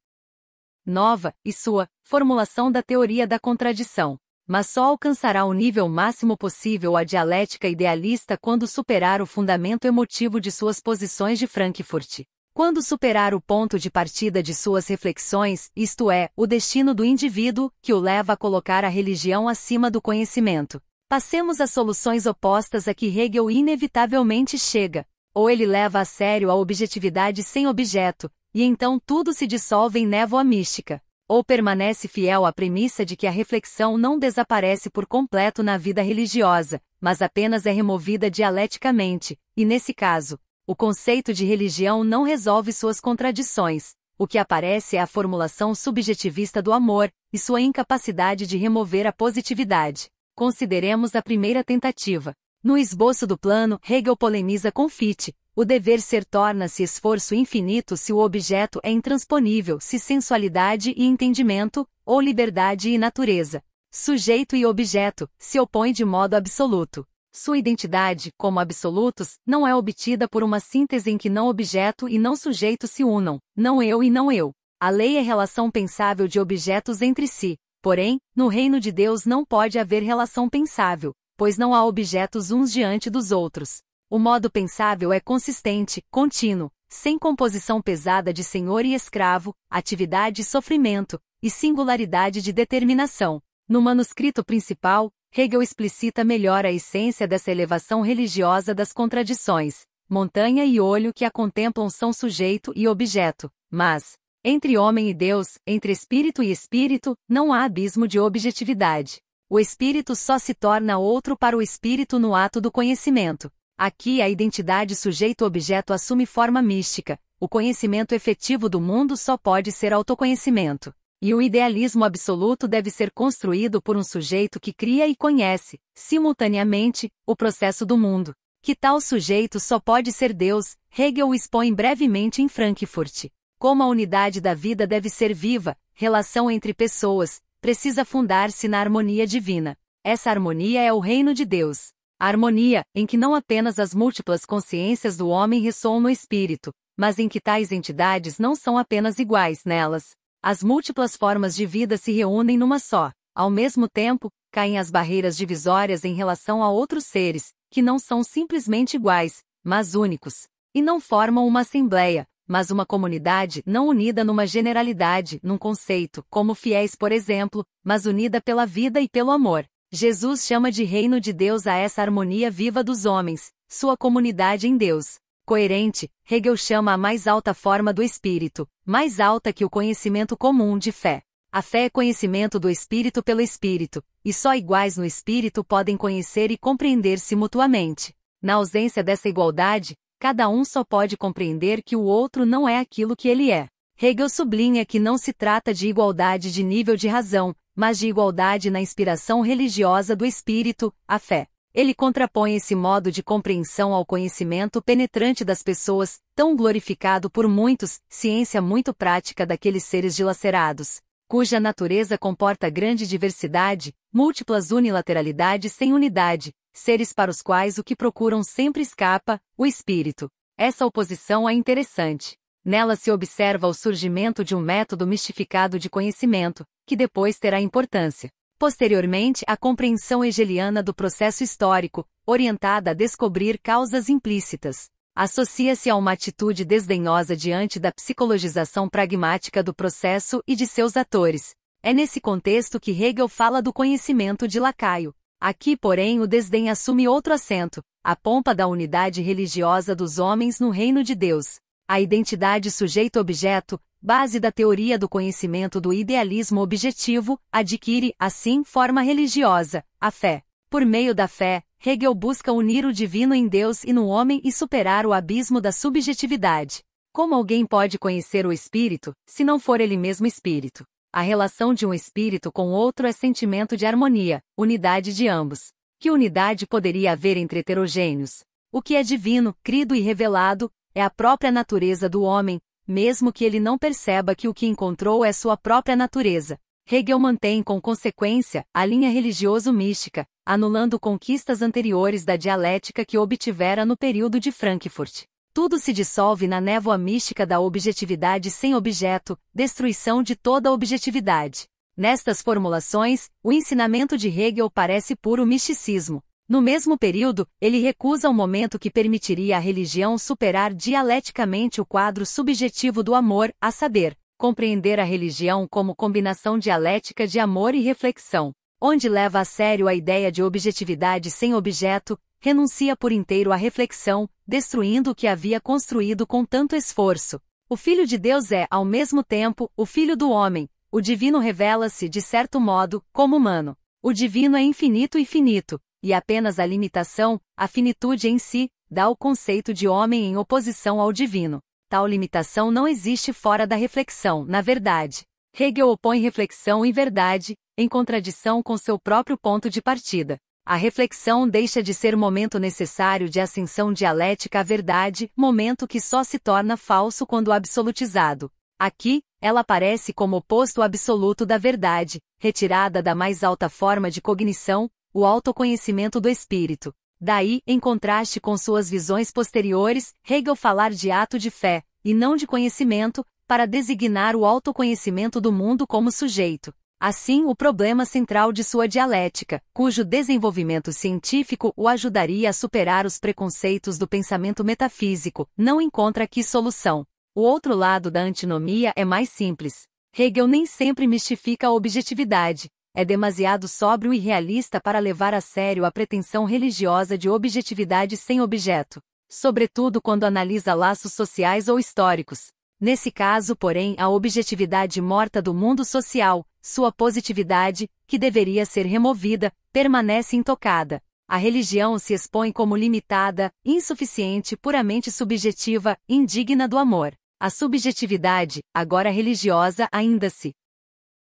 [SPEAKER 1] nova, e sua, formulação da teoria da contradição. Mas só alcançará o nível máximo possível a dialética idealista quando superar o fundamento emotivo de suas posições de Frankfurt. Quando superar o ponto de partida de suas reflexões, isto é, o destino do indivíduo, que o leva a colocar a religião acima do conhecimento. Passemos às soluções opostas a que Hegel inevitavelmente chega. Ou ele leva a sério a objetividade sem objeto, e então tudo se dissolve em névoa mística. Ou permanece fiel à premissa de que a reflexão não desaparece por completo na vida religiosa, mas apenas é removida dialeticamente, e nesse caso, o conceito de religião não resolve suas contradições. O que aparece é a formulação subjetivista do amor, e sua incapacidade de remover a positividade. Consideremos a primeira tentativa. No esboço do plano, Hegel polemiza com Fichte. O dever ser torna-se esforço infinito se o objeto é intransponível, se sensualidade e entendimento, ou liberdade e natureza, sujeito e objeto, se opõem de modo absoluto. Sua identidade, como absolutos, não é obtida por uma síntese em que não objeto e não sujeito se unam, não eu e não eu. A lei é relação pensável de objetos entre si. Porém, no reino de Deus não pode haver relação pensável, pois não há objetos uns diante dos outros. O modo pensável é consistente, contínuo, sem composição pesada de senhor e escravo, atividade e sofrimento, e singularidade de determinação. No manuscrito principal, Hegel explicita melhor a essência dessa elevação religiosa das contradições. Montanha e olho que a contemplam são sujeito e objeto, mas, entre homem e Deus, entre espírito e espírito, não há abismo de objetividade. O espírito só se torna outro para o espírito no ato do conhecimento. Aqui a identidade sujeito-objeto assume forma mística, o conhecimento efetivo do mundo só pode ser autoconhecimento. E o idealismo absoluto deve ser construído por um sujeito que cria e conhece, simultaneamente, o processo do mundo. Que tal sujeito só pode ser Deus, Hegel expõe brevemente em Frankfurt. Como a unidade da vida deve ser viva, relação entre pessoas, precisa fundar-se na harmonia divina. Essa harmonia é o reino de Deus. A harmonia, em que não apenas as múltiplas consciências do homem ressoam no espírito, mas em que tais entidades não são apenas iguais nelas. As múltiplas formas de vida se reúnem numa só. Ao mesmo tempo, caem as barreiras divisórias em relação a outros seres, que não são simplesmente iguais, mas únicos. E não formam uma assembleia, mas uma comunidade não unida numa generalidade, num conceito, como fiéis por exemplo, mas unida pela vida e pelo amor. Jesus chama de reino de Deus a essa harmonia viva dos homens, sua comunidade em Deus. Coerente, Hegel chama a mais alta forma do espírito, mais alta que o conhecimento comum de fé. A fé é conhecimento do espírito pelo espírito, e só iguais no espírito podem conhecer e compreender-se mutuamente. Na ausência dessa igualdade, cada um só pode compreender que o outro não é aquilo que ele é. Hegel sublinha que não se trata de igualdade de nível de razão, mas de igualdade na inspiração religiosa do espírito, a fé. Ele contrapõe esse modo de compreensão ao conhecimento penetrante das pessoas, tão glorificado por muitos, ciência muito prática daqueles seres dilacerados, cuja natureza comporta grande diversidade, múltiplas unilateralidades sem unidade, seres para os quais o que procuram sempre escapa, o espírito. Essa oposição é interessante. Nela se observa o surgimento de um método mistificado de conhecimento, que depois terá importância. Posteriormente, a compreensão hegeliana do processo histórico, orientada a descobrir causas implícitas, associa-se a uma atitude desdenhosa diante da psicologização pragmática do processo e de seus atores. É nesse contexto que Hegel fala do conhecimento de lacaio. Aqui, porém, o desdém assume outro acento, a pompa da unidade religiosa dos homens no reino de Deus. A identidade sujeito-objeto, base da teoria do conhecimento do idealismo objetivo, adquire, assim, forma religiosa, a fé. Por meio da fé, Hegel busca unir o divino em Deus e no homem e superar o abismo da subjetividade. Como alguém pode conhecer o espírito, se não for ele mesmo espírito? A relação de um espírito com outro é sentimento de harmonia, unidade de ambos. Que unidade poderia haver entre heterogêneos? O que é divino, crido e revelado, é a própria natureza do homem, mesmo que ele não perceba que o que encontrou é sua própria natureza. Hegel mantém com consequência a linha religioso-mística, anulando conquistas anteriores da dialética que obtivera no período de Frankfurt. Tudo se dissolve na névoa mística da objetividade sem objeto, destruição de toda objetividade. Nestas formulações, o ensinamento de Hegel parece puro misticismo. No mesmo período, ele recusa o momento que permitiria à religião superar dialeticamente o quadro subjetivo do amor, a saber, compreender a religião como combinação dialética de amor e reflexão, onde leva a sério a ideia de objetividade sem objeto, renuncia por inteiro à reflexão, destruindo o que havia construído com tanto esforço. O Filho de Deus é, ao mesmo tempo, o Filho do homem. O divino revela-se, de certo modo, como humano. O divino é infinito e finito, e apenas a limitação, a finitude em si, dá o conceito de homem em oposição ao divino. Tal limitação não existe fora da reflexão, na verdade. Hegel opõe reflexão e verdade, em contradição com seu próprio ponto de partida. A reflexão deixa de ser momento necessário de ascensão dialética à verdade, momento que só se torna falso quando absolutizado. Aqui, ela aparece como oposto absoluto da verdade, retirada da mais alta forma de cognição, o autoconhecimento do espírito. Daí, em contraste com suas visões posteriores, Hegel falar de ato de fé, e não de conhecimento, para designar o autoconhecimento do mundo como sujeito. Assim, o problema central de sua dialética, cujo desenvolvimento científico o ajudaria a superar os preconceitos do pensamento metafísico, não encontra aqui solução. O outro lado da antinomia é mais simples. Hegel nem sempre mistifica a objetividade. É demasiado sóbrio e realista para levar a sério a pretensão religiosa de objetividade sem objeto, sobretudo quando analisa laços sociais ou históricos. Nesse caso, porém, a objetividade morta do mundo social, sua positividade, que deveria ser removida, permanece intocada. A religião se expõe como limitada, insuficiente, puramente subjetiva, indigna do amor. A subjetividade, agora religiosa, ainda se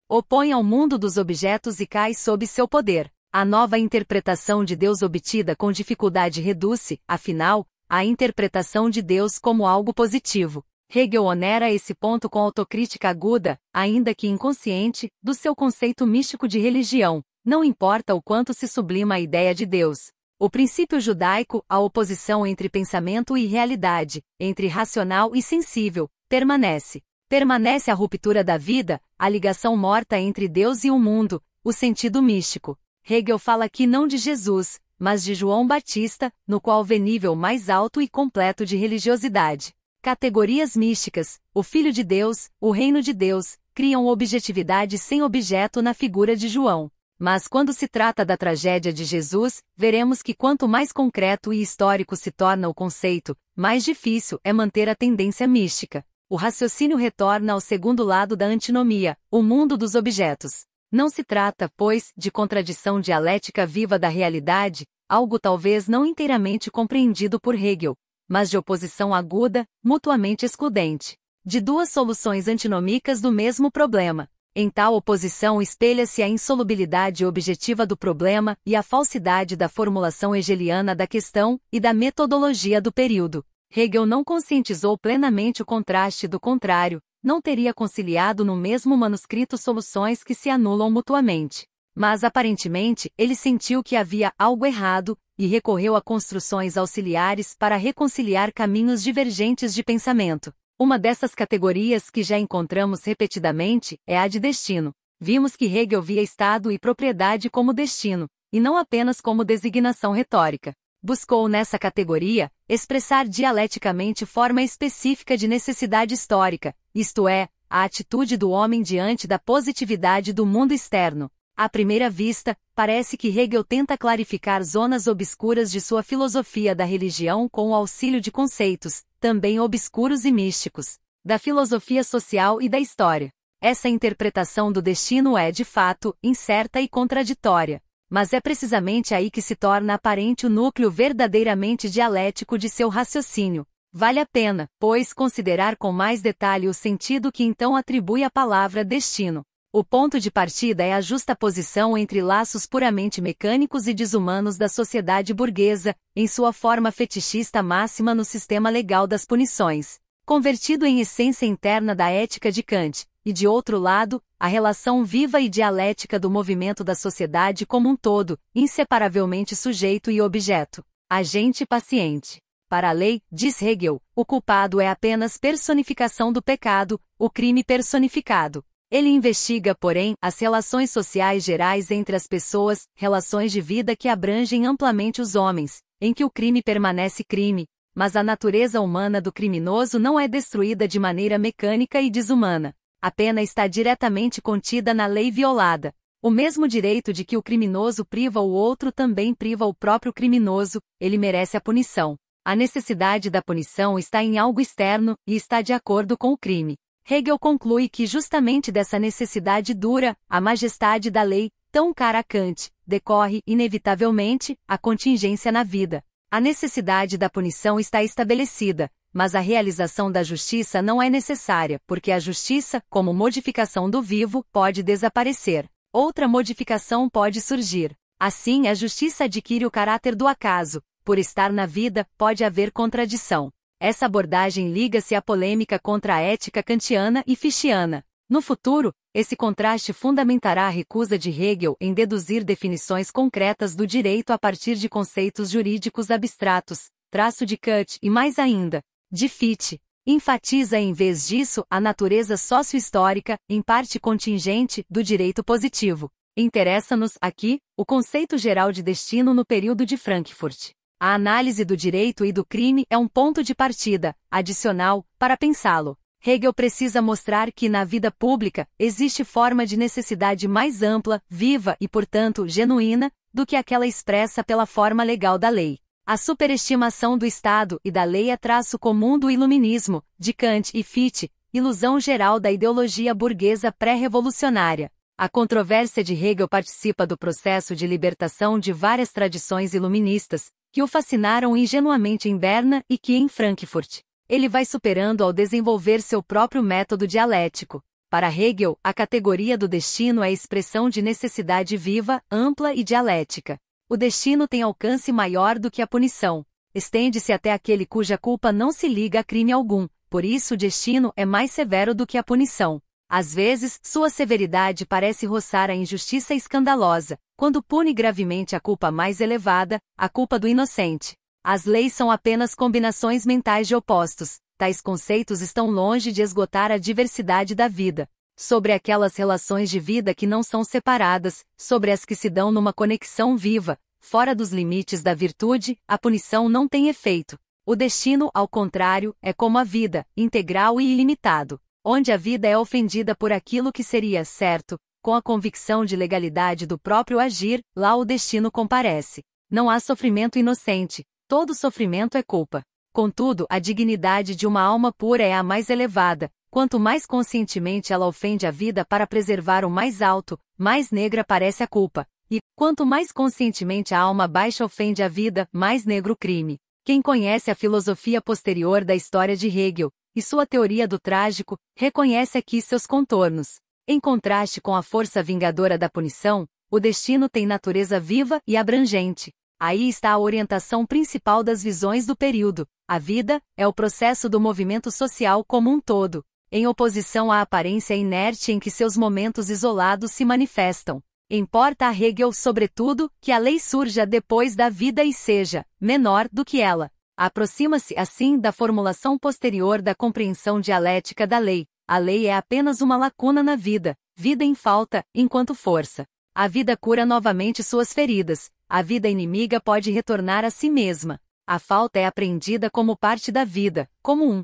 [SPEAKER 1] opõe ao mundo dos objetos e cai sob seu poder. A nova interpretação de Deus obtida com dificuldade reduz-se, afinal, à interpretação de Deus como algo positivo. Hegel onera esse ponto com autocrítica aguda, ainda que inconsciente, do seu conceito místico de religião. Não importa o quanto se sublima a ideia de Deus. O princípio judaico, a oposição entre pensamento e realidade, entre racional e sensível, permanece. Permanece a ruptura da vida, a ligação morta entre Deus e o mundo, o sentido místico. Hegel fala aqui não de Jesus, mas de João Batista, no qual vê nível mais alto e completo de religiosidade. Categorias místicas, o Filho de Deus, o Reino de Deus, criam objetividade sem objeto na figura de João. Mas quando se trata da tragédia de Jesus, veremos que quanto mais concreto e histórico se torna o conceito, mais difícil é manter a tendência mística. O raciocínio retorna ao segundo lado da antinomia, o mundo dos objetos. Não se trata, pois, de contradição dialética viva da realidade, algo talvez não inteiramente compreendido por Hegel, mas de oposição aguda, mutuamente excludente, de duas soluções antinômicas do mesmo problema. Em tal oposição espelha-se a insolubilidade objetiva do problema e a falsidade da formulação hegeliana da questão e da metodologia do período. Hegel não conscientizou plenamente o contraste do contrário, não teria conciliado no mesmo manuscrito soluções que se anulam mutuamente. Mas aparentemente, ele sentiu que havia algo errado, e recorreu a construções auxiliares para reconciliar caminhos divergentes de pensamento. Uma dessas categorias que já encontramos repetidamente é a de destino. Vimos que Hegel via estado e propriedade como destino, e não apenas como designação retórica. Buscou nessa categoria expressar dialeticamente forma específica de necessidade histórica, isto é, a atitude do homem diante da positividade do mundo externo. À primeira vista, parece que Hegel tenta clarificar zonas obscuras de sua filosofia da religião com o auxílio de conceitos, também obscuros e místicos, da filosofia social e da história. Essa interpretação do destino é, de fato, incerta e contraditória. Mas é precisamente aí que se torna aparente o núcleo verdadeiramente dialético de seu raciocínio. Vale a pena, pois, considerar com mais detalhe o sentido que então atribui à palavra destino. O ponto de partida é a justaposição entre laços puramente mecânicos e desumanos da sociedade burguesa, em sua forma fetichista máxima no sistema legal das punições, convertido em essência interna da ética de Kant, e de outro lado, a relação viva e dialética do movimento da sociedade como um todo, inseparavelmente sujeito e objeto, agente e paciente. Para a lei, diz Hegel, o culpado é apenas personificação do pecado, o crime personificado. Ele investiga, porém, as relações sociais gerais entre as pessoas, relações de vida que abrangem amplamente os homens, em que o crime permanece crime, mas a natureza humana do criminoso não é destruída de maneira mecânica e desumana. A pena está diretamente contida na lei violada. O mesmo direito de que o criminoso priva o outro também priva o próprio criminoso, ele merece a punição. A necessidade da punição está em algo externo, e está de acordo com o crime. Hegel conclui que justamente dessa necessidade dura, a majestade da lei, tão cara a Kant, decorre, inevitavelmente, a contingência na vida. A necessidade da punição está estabelecida, mas a realização da justiça não é necessária, porque a justiça, como modificação do vivo, pode desaparecer. Outra modificação pode surgir. Assim, a justiça adquire o caráter do acaso. Por estar na vida, pode haver contradição. Essa abordagem liga-se à polêmica contra a ética kantiana e fichiana. No futuro, esse contraste fundamentará a recusa de Hegel em deduzir definições concretas do direito a partir de conceitos jurídicos abstratos, traço de Kant e mais ainda, de Fichte. Enfatiza em vez disso a natureza sócio-histórica, em parte contingente, do direito positivo. Interessa-nos, aqui, o conceito geral de destino no período de Frankfurt. A análise do direito e do crime é um ponto de partida, adicional, para pensá-lo. Hegel precisa mostrar que na vida pública existe forma de necessidade mais ampla, viva e, portanto, genuína, do que aquela expressa pela forma legal da lei. A superestimação do Estado e da lei é traço comum do iluminismo, de Kant e Fichte, ilusão geral da ideologia burguesa pré-revolucionária. A controvérsia de Hegel participa do processo de libertação de várias tradições iluministas, que o fascinaram ingenuamente em Berna e que em Frankfurt. Ele vai superando ao desenvolver seu próprio método dialético. Para Hegel, a categoria do destino é expressão de necessidade viva, ampla e dialética. O destino tem alcance maior do que a punição. Estende-se até aquele cuja culpa não se liga a crime algum, por isso o destino é mais severo do que a punição. Às vezes, sua severidade parece roçar a injustiça escandalosa, quando pune gravemente a culpa mais elevada, a culpa do inocente. As leis são apenas combinações mentais de opostos. Tais conceitos estão longe de esgotar a diversidade da vida. Sobre aquelas relações de vida que não são separadas, sobre as que se dão numa conexão viva, fora dos limites da virtude, a punição não tem efeito. O destino, ao contrário, é como a vida, integral e ilimitado. Onde a vida é ofendida por aquilo que seria certo, com a convicção de legalidade do próprio agir, lá o destino comparece. Não há sofrimento inocente, todo sofrimento é culpa. Contudo, a dignidade de uma alma pura é a mais elevada. Quanto mais conscientemente ela ofende a vida para preservar o mais alto, mais negra parece a culpa. E, quanto mais conscientemente a alma baixa ofende a vida, mais negro o crime. Quem conhece a filosofia posterior da história de Hegel, e sua teoria do trágico, reconhece aqui seus contornos. Em contraste com a força vingadora da punição, o destino tem natureza viva e abrangente. Aí está a orientação principal das visões do período. A vida é o processo do movimento social como um todo, em oposição à aparência inerte em que seus momentos isolados se manifestam. Importa a Hegel, sobretudo, que a lei surja depois da vida e seja menor do que ela. Aproxima-se, assim, da formulação posterior da compreensão dialética da lei. A lei é apenas uma lacuna na vida, vida em falta, enquanto força. A vida cura novamente suas feridas, a vida inimiga pode retornar a si mesma. A falta é apreendida como parte da vida, como um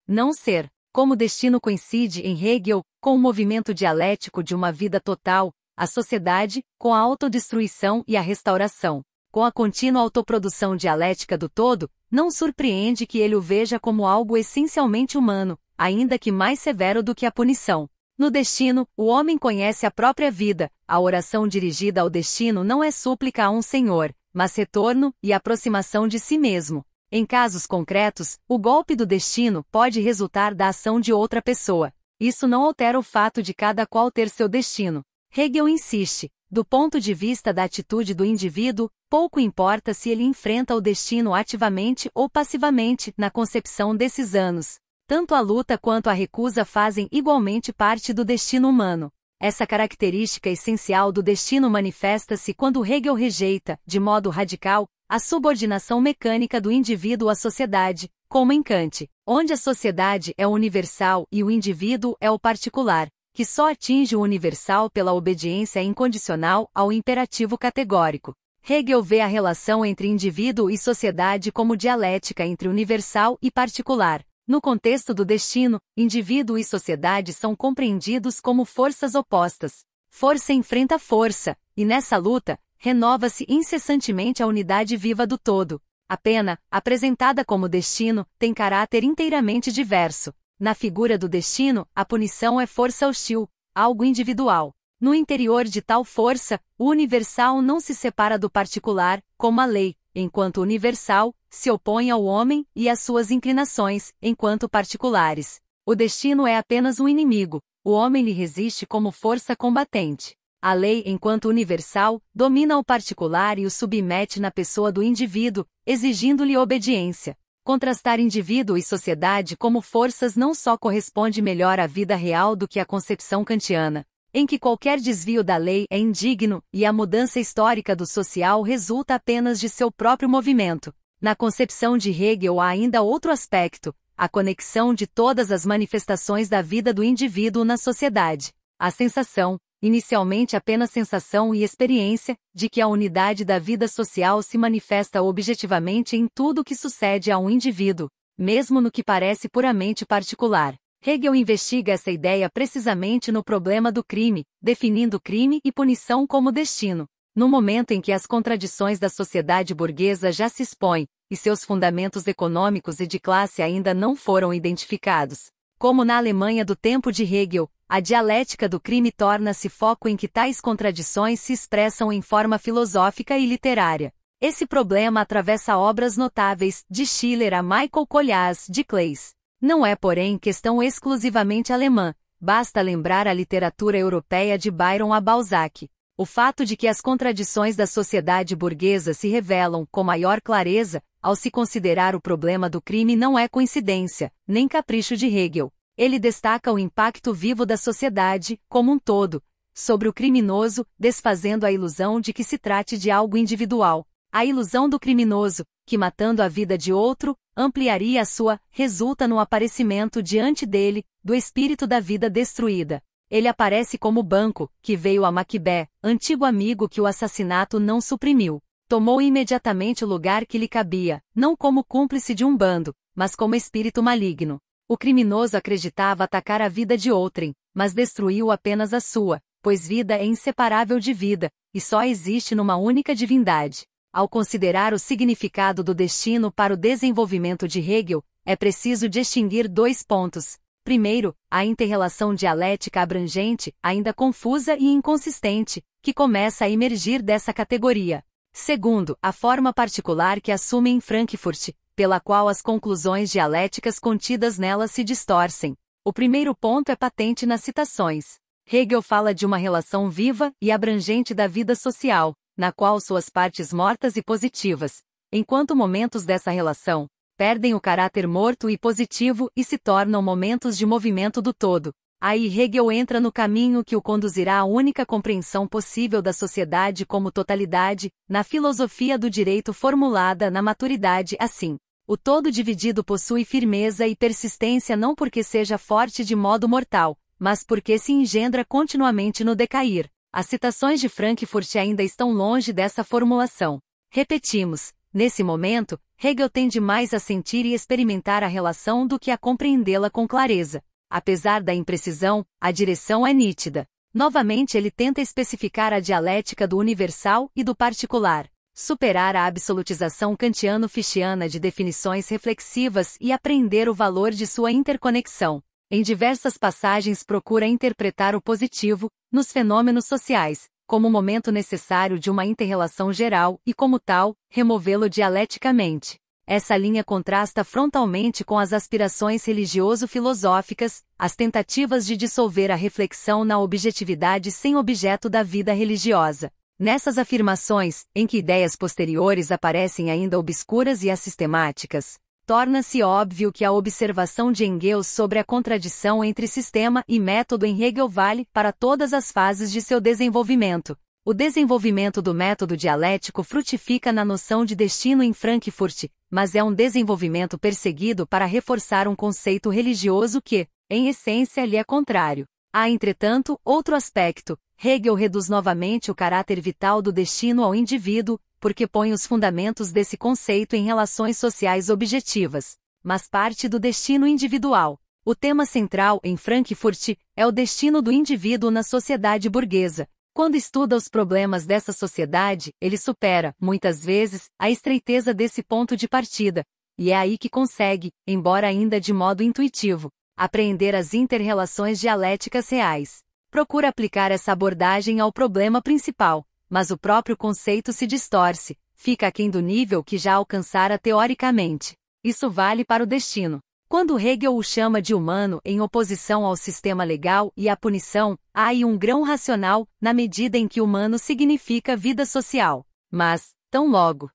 [SPEAKER 1] não ser. Como o destino coincide em Hegel com o movimento dialético de uma vida total, a sociedade, com a autodestruição e a restauração, com a contínua autoprodução dialética do todo, não surpreende que ele o veja como algo essencialmente humano, ainda que mais severo do que a punição. No destino, o homem conhece a própria vida, a oração dirigida ao destino não é súplica a um senhor, mas retorno e aproximação de si mesmo. Em casos concretos, o golpe do destino pode resultar da ação de outra pessoa. Isso não altera o fato de cada qual ter seu destino. Hegel insiste, do ponto de vista da atitude do indivíduo, pouco importa se ele enfrenta o destino ativamente ou passivamente na concepção desses anos. Tanto a luta quanto a recusa fazem igualmente parte do destino humano. Essa característica essencial do destino manifesta-se quando Hegel rejeita, de modo radical, a subordinação mecânica do indivíduo à sociedade, como em Kant, onde a sociedade é o universal e o indivíduo é o particular, que só atinge o universal pela obediência incondicional ao imperativo categórico. Hegel vê a relação entre indivíduo e sociedade como dialética entre universal e particular. No contexto do destino, indivíduo e sociedade são compreendidos como forças opostas. Força enfrenta força, e nessa luta, renova-se incessantemente a unidade viva do todo. A pena, apresentada como destino, tem caráter inteiramente diverso. Na figura do destino, a punição é força hostil, algo individual. No interior de tal força, o universal não se separa do particular, como a lei, enquanto o universal se opõe ao homem e às suas inclinações, enquanto particulares. O destino é apenas um inimigo, o homem lhe resiste como força combatente. A lei, enquanto universal, domina o particular e o submete na pessoa do indivíduo, exigindo-lhe obediência. Contrastar indivíduo e sociedade como forças não só corresponde melhor à vida real do que à concepção kantiana, em que qualquer desvio da lei é indigno e a mudança histórica do social resulta apenas de seu próprio movimento. Na concepção de Hegel há ainda outro aspecto, a conexão de todas as manifestações da vida do indivíduo na sociedade. A sensação, inicialmente apenas sensação e experiência, de que a unidade da vida social se manifesta objetivamente em tudo que sucede a um indivíduo, mesmo no que parece puramente particular. Hegel investiga essa ideia precisamente no problema do crime, definindo crime e punição como destino. No momento em que as contradições da sociedade burguesa já se expõem, e seus fundamentos econômicos e de classe ainda não foram identificados. Como na Alemanha do tempo de Hegel, A dialética do crime torna-se foco em que tais contradições se expressam em forma filosófica e literária. Esse problema atravessa obras notáveis, de Schiller a Michael Collaz, de Claes. Não é, porém, questão exclusivamente alemã, basta lembrar a literatura europeia de Byron a Balzac. O fato de que as contradições da sociedade burguesa se revelam com maior clareza, ao se considerar o problema do crime não é coincidência, nem capricho de Hegel. Ele destaca o impacto vivo da sociedade, como um todo, sobre o criminoso, desfazendo a ilusão de que se trate de algo individual. A ilusão do criminoso, que matando a vida de outro, ampliaria a sua, resulta no aparecimento diante dele, do espírito da vida destruída. Ele aparece como Banco, que veio a Macbeth, antigo amigo que o assassinato não suprimiu. Tomou imediatamente o lugar que lhe cabia, não como cúmplice de um bando, mas como espírito maligno. O criminoso acreditava atacar a vida de outrem, mas destruiu apenas a sua, pois vida é inseparável de vida, e só existe numa única divindade. Ao considerar o significado do destino para o desenvolvimento de Hegel, é preciso distinguir dois pontos. Primeiro, a interrelação dialética abrangente, ainda confusa e inconsistente, que começa a emergir dessa categoria. Segundo, a forma particular que assume em Frankfurt, pela qual as conclusões dialéticas contidas nela se distorcem. O primeiro ponto é patente nas citações. Hegel fala de uma relação viva e abrangente da vida social, na qual suas partes mortas e positivas, enquanto momentos dessa relação, perdem o caráter morto e positivo e se tornam momentos de movimento do todo. Aí Hegel entra no caminho que o conduzirá à única compreensão possível da sociedade como totalidade, na filosofia do direito formulada na maturidade assim. O todo dividido possui firmeza e persistência não porque seja forte de modo mortal, mas porque se engendra continuamente no decair. As citações de Frankfurt ainda estão longe dessa formulação. Repetimos, nesse momento, Hegel tende mais a sentir e experimentar a relação do que a compreendê-la com clareza. Apesar da imprecisão, a direção é nítida. Novamente ele tenta especificar a dialética do universal e do particular, superar a absolutização kantiano-fichiana de definições reflexivas e apreender o valor de sua interconexão. Em diversas passagens procura interpretar o positivo, nos fenômenos sociais, como momento necessário de uma interrelação geral e, como tal, removê-lo dialeticamente. Essa linha contrasta frontalmente com as aspirações religioso-filosóficas, as tentativas de dissolver a reflexão na objetividade sem objeto da vida religiosa. Nessas afirmações, em que ideias posteriores aparecem ainda obscuras e assistemáticas, torna-se óbvio que a observação de Engels sobre a contradição entre sistema e método em Hegel vale para todas as fases de seu desenvolvimento. O desenvolvimento do método dialético frutifica na noção de destino em Frankfurt, mas é um desenvolvimento perseguido para reforçar um conceito religioso que, em essência, lhe é contrário. Há, entretanto, outro aspecto. Hegel reduz novamente o caráter vital do destino ao indivíduo, porque põe os fundamentos desse conceito em relações sociais objetivas, mas parte do destino individual. O tema central, em Frankfurt, é o destino do indivíduo na sociedade burguesa. Quando estuda os problemas dessa sociedade, ele supera, muitas vezes, a estreiteza desse ponto de partida, e é aí que consegue, embora ainda de modo intuitivo, apreender as inter-relações dialéticas reais. Procura aplicar essa abordagem ao problema principal, mas o próprio conceito se distorce, fica aquém do nível que já alcançara teoricamente. Isso vale para o destino. Quando Hegel o chama de humano em oposição ao sistema legal e à punição, há aí um grão racional, na medida em que humano significa vida social. Mas, tão logo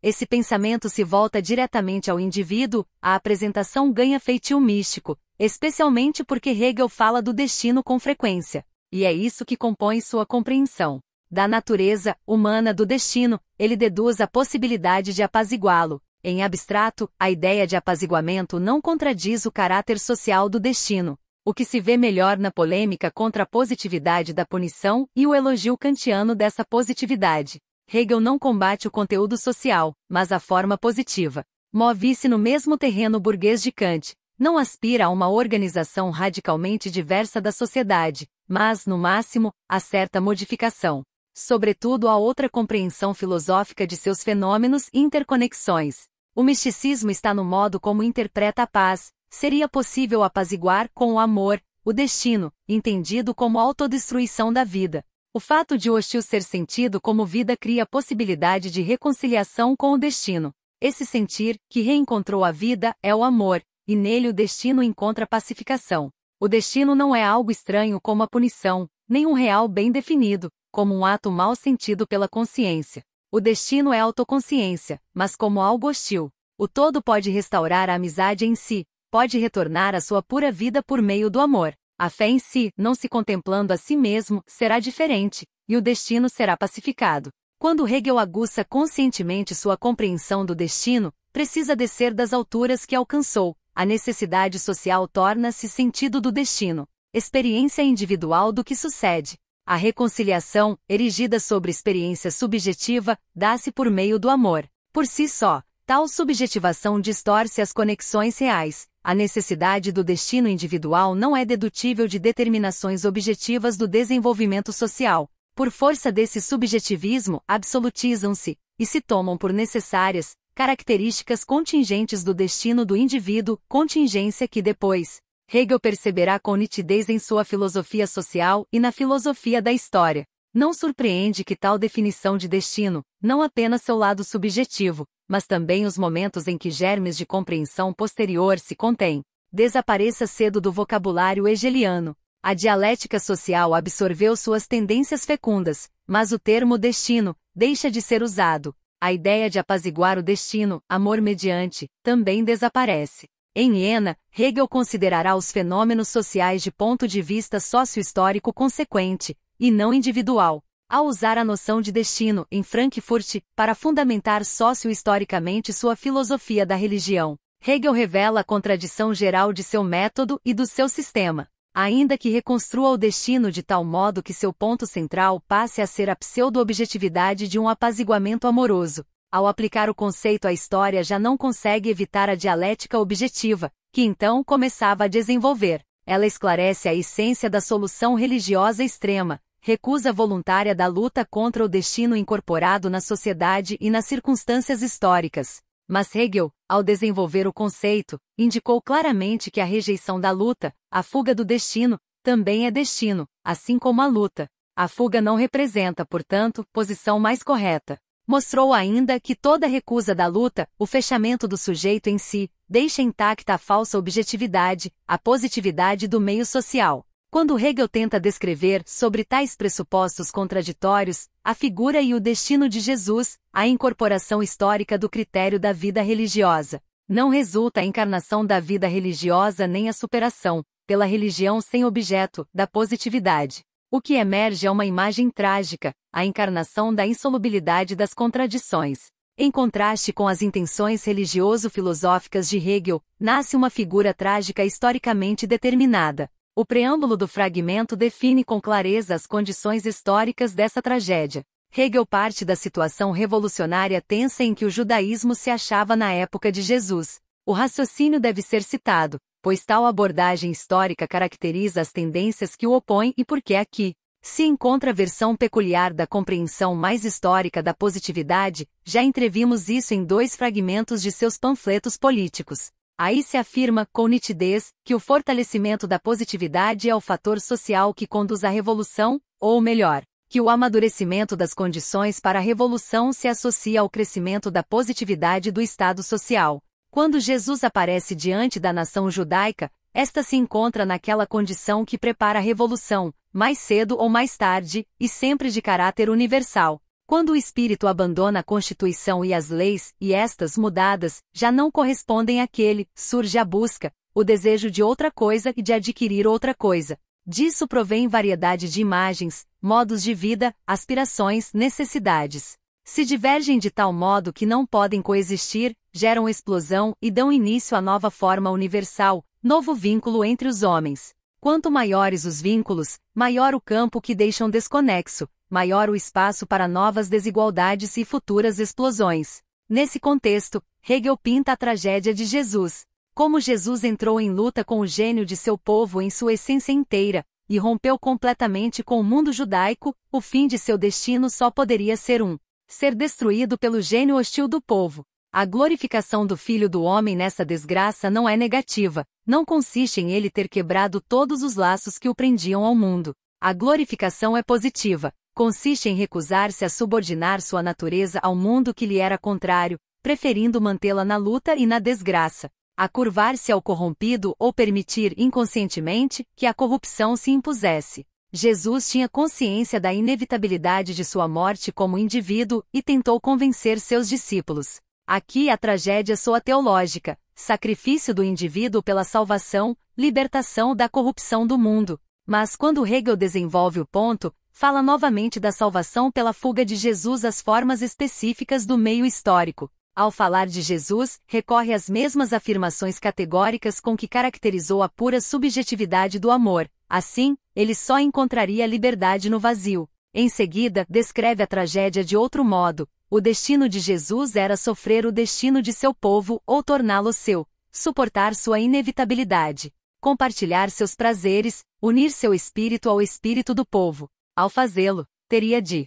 [SPEAKER 1] esse pensamento se volta diretamente ao indivíduo, a apresentação ganha feitio místico, especialmente porque Hegel fala do destino com frequência. E é isso que compõe sua compreensão. Da natureza humana do destino, ele deduz a possibilidade de apaziguá-lo. Em abstrato, a ideia de apaziguamento não contradiz o caráter social do destino, o que se vê melhor na polêmica contra a positividade da punição e o elogio kantiano dessa positividade. Hegel não combate o conteúdo social, mas a forma positiva. Move-se no mesmo terreno burguês de Kant, não aspira a uma organização radicalmente diversa da sociedade, mas, no máximo, a certa modificação. Sobretudo a outra compreensão filosófica de seus fenômenos e interconexões. O misticismo está no modo como interpreta a paz. Seria possível apaziguar com o amor, o destino, entendido como autodestruição da vida. O fato de o hostil ser sentido como vida cria a possibilidade de reconciliação com o destino. Esse sentir, que reencontrou a vida, é o amor, e nele o destino encontra pacificação. O destino não é algo estranho como a punição, nem um real bem definido, como um ato mal sentido pela consciência. O destino é autoconsciência, mas como algo hostil. O todo pode restaurar a amizade em si, pode retornar à sua pura vida por meio do amor. A fé em si, não se contemplando a si mesmo, será diferente, e o destino será pacificado. Quando Hegel aguça conscientemente sua compreensão do destino, precisa descer das alturas que alcançou. A necessidade social torna-se sentido do destino, experiência individual do que sucede. A reconciliação, erigida sobre experiência subjetiva, dá-se por meio do amor. Por si só, tal subjetivação distorce as conexões reais. A necessidade do destino individual não é dedutível de determinações objetivas do desenvolvimento social. Por força desse subjetivismo, absolutizam-se, e se tomam por necessárias, características contingentes do destino do indivíduo, contingência que depois, Hegel perceberá com nitidez em sua filosofia social e na filosofia da história. Não surpreende que tal definição de destino, não apenas seu lado subjetivo, mas também os momentos em que germes de compreensão posterior se contêm, desapareça cedo do vocabulário hegeliano. A dialética social absorveu suas tendências fecundas, mas o termo destino deixa de ser usado. A ideia de apaziguar o destino, amor mediante, também desaparece. Em Iena, Hegel considerará os fenômenos sociais de ponto de vista sócio-histórico consequente, e não individual. Ao usar a noção de destino, em Frankfurt, para fundamentar sócio-historicamente sua filosofia da religião, Hegel revela a contradição geral de seu método e do seu sistema. Ainda que reconstrua o destino de tal modo que seu ponto central passe a ser a pseudo-objetividade de um apaziguamento amoroso, ao aplicar o conceito à história já não consegue evitar a dialética objetiva, que então começava a desenvolver. Ela esclarece a essência da solução religiosa extrema, recusa voluntária da luta contra o destino incorporado na sociedade e nas circunstâncias históricas. Mas Hegel, ao desenvolver o conceito, indicou claramente que a rejeição da luta, a fuga do destino, também é destino, assim como a luta. A fuga não representa, portanto, posição mais correta. Mostrou ainda que toda recusa da luta, o fechamento do sujeito em si, deixa intacta a falsa objetividade, a positividade do meio social. Quando Hegel tenta descrever, sobre tais pressupostos contraditórios, a figura e o destino de Jesus, a incorporação histórica do critério da vida religiosa, não resulta a encarnação da vida religiosa nem a superação, pela religião sem objeto, da positividade. O que emerge é uma imagem trágica, a encarnação da insolubilidade das contradições. Em contraste com as intenções religioso-filosóficas de Hegel, nasce uma figura trágica historicamente determinada. O preâmbulo do fragmento define com clareza as condições históricas dessa tragédia. Hegel parte da situação revolucionária tensa em que o judaísmo se achava na época de Jesus. O raciocínio deve ser citado, pois tal abordagem histórica caracteriza as tendências que o opõem e porque aqui se encontra a versão peculiar da compreensão mais histórica da positividade. Já entrevimos isso em 2 fragmentos de seus panfletos políticos. Aí se afirma, com nitidez, que o fortalecimento da positividade é o fator social que conduz à revolução, ou melhor, que o amadurecimento das condições para a revolução se associa ao crescimento da positividade do Estado social. Quando Jesus aparece diante da nação judaica, esta se encontra naquela condição que prepara a revolução, mais cedo ou mais tarde, e sempre de caráter universal. Quando o espírito abandona a Constituição e as leis, e estas mudadas, já não correspondem àquele, surge a busca, o desejo de outra coisa e de adquirir outra coisa. Disso provém variedade de imagens, modos de vida, aspirações, necessidades. Se divergem de tal modo que não podem coexistir, geram explosão e dão início a nova forma universal, novo vínculo entre os homens. Quanto maiores os vínculos, maior o campo que deixam desconexo, maior o espaço para novas desigualdades e futuras explosões. Nesse contexto, Hegel pinta a tragédia de Jesus. Como Jesus entrou em luta com o gênio de seu povo em sua essência inteira, e rompeu completamente com o mundo judaico, o fim de seu destino só poderia ser ser destruído pelo gênio hostil do povo. A glorificação do Filho do Homem nessa desgraça não é negativa, não consiste em ele ter quebrado todos os laços que o prendiam ao mundo. A glorificação é positiva, consiste em recusar-se a subordinar sua natureza ao mundo que lhe era contrário, preferindo mantê-la na luta e na desgraça, a curvar-se ao corrompido ou permitir inconscientemente que a corrupção se impusesse. Jesus tinha consciência da inevitabilidade de sua morte como indivíduo e tentou convencer seus discípulos. Aqui a tragédia soa teológica, sacrifício do indivíduo pela salvação, libertação da corrupção do mundo. Mas quando Hegel desenvolve o ponto, fala novamente da salvação pela fuga de Jesus às formas específicas do meio histórico. Ao falar de Jesus, recorre às mesmas afirmações categóricas com que caracterizou a pura subjetividade do amor. Assim, ele só encontraria liberdade no vazio. Em seguida, descreve a tragédia de outro modo. O destino de Jesus era sofrer o destino de seu povo ou torná-lo seu, suportar sua inevitabilidade, compartilhar seus prazeres, unir seu espírito ao espírito do povo. Ao fazê-lo, teria de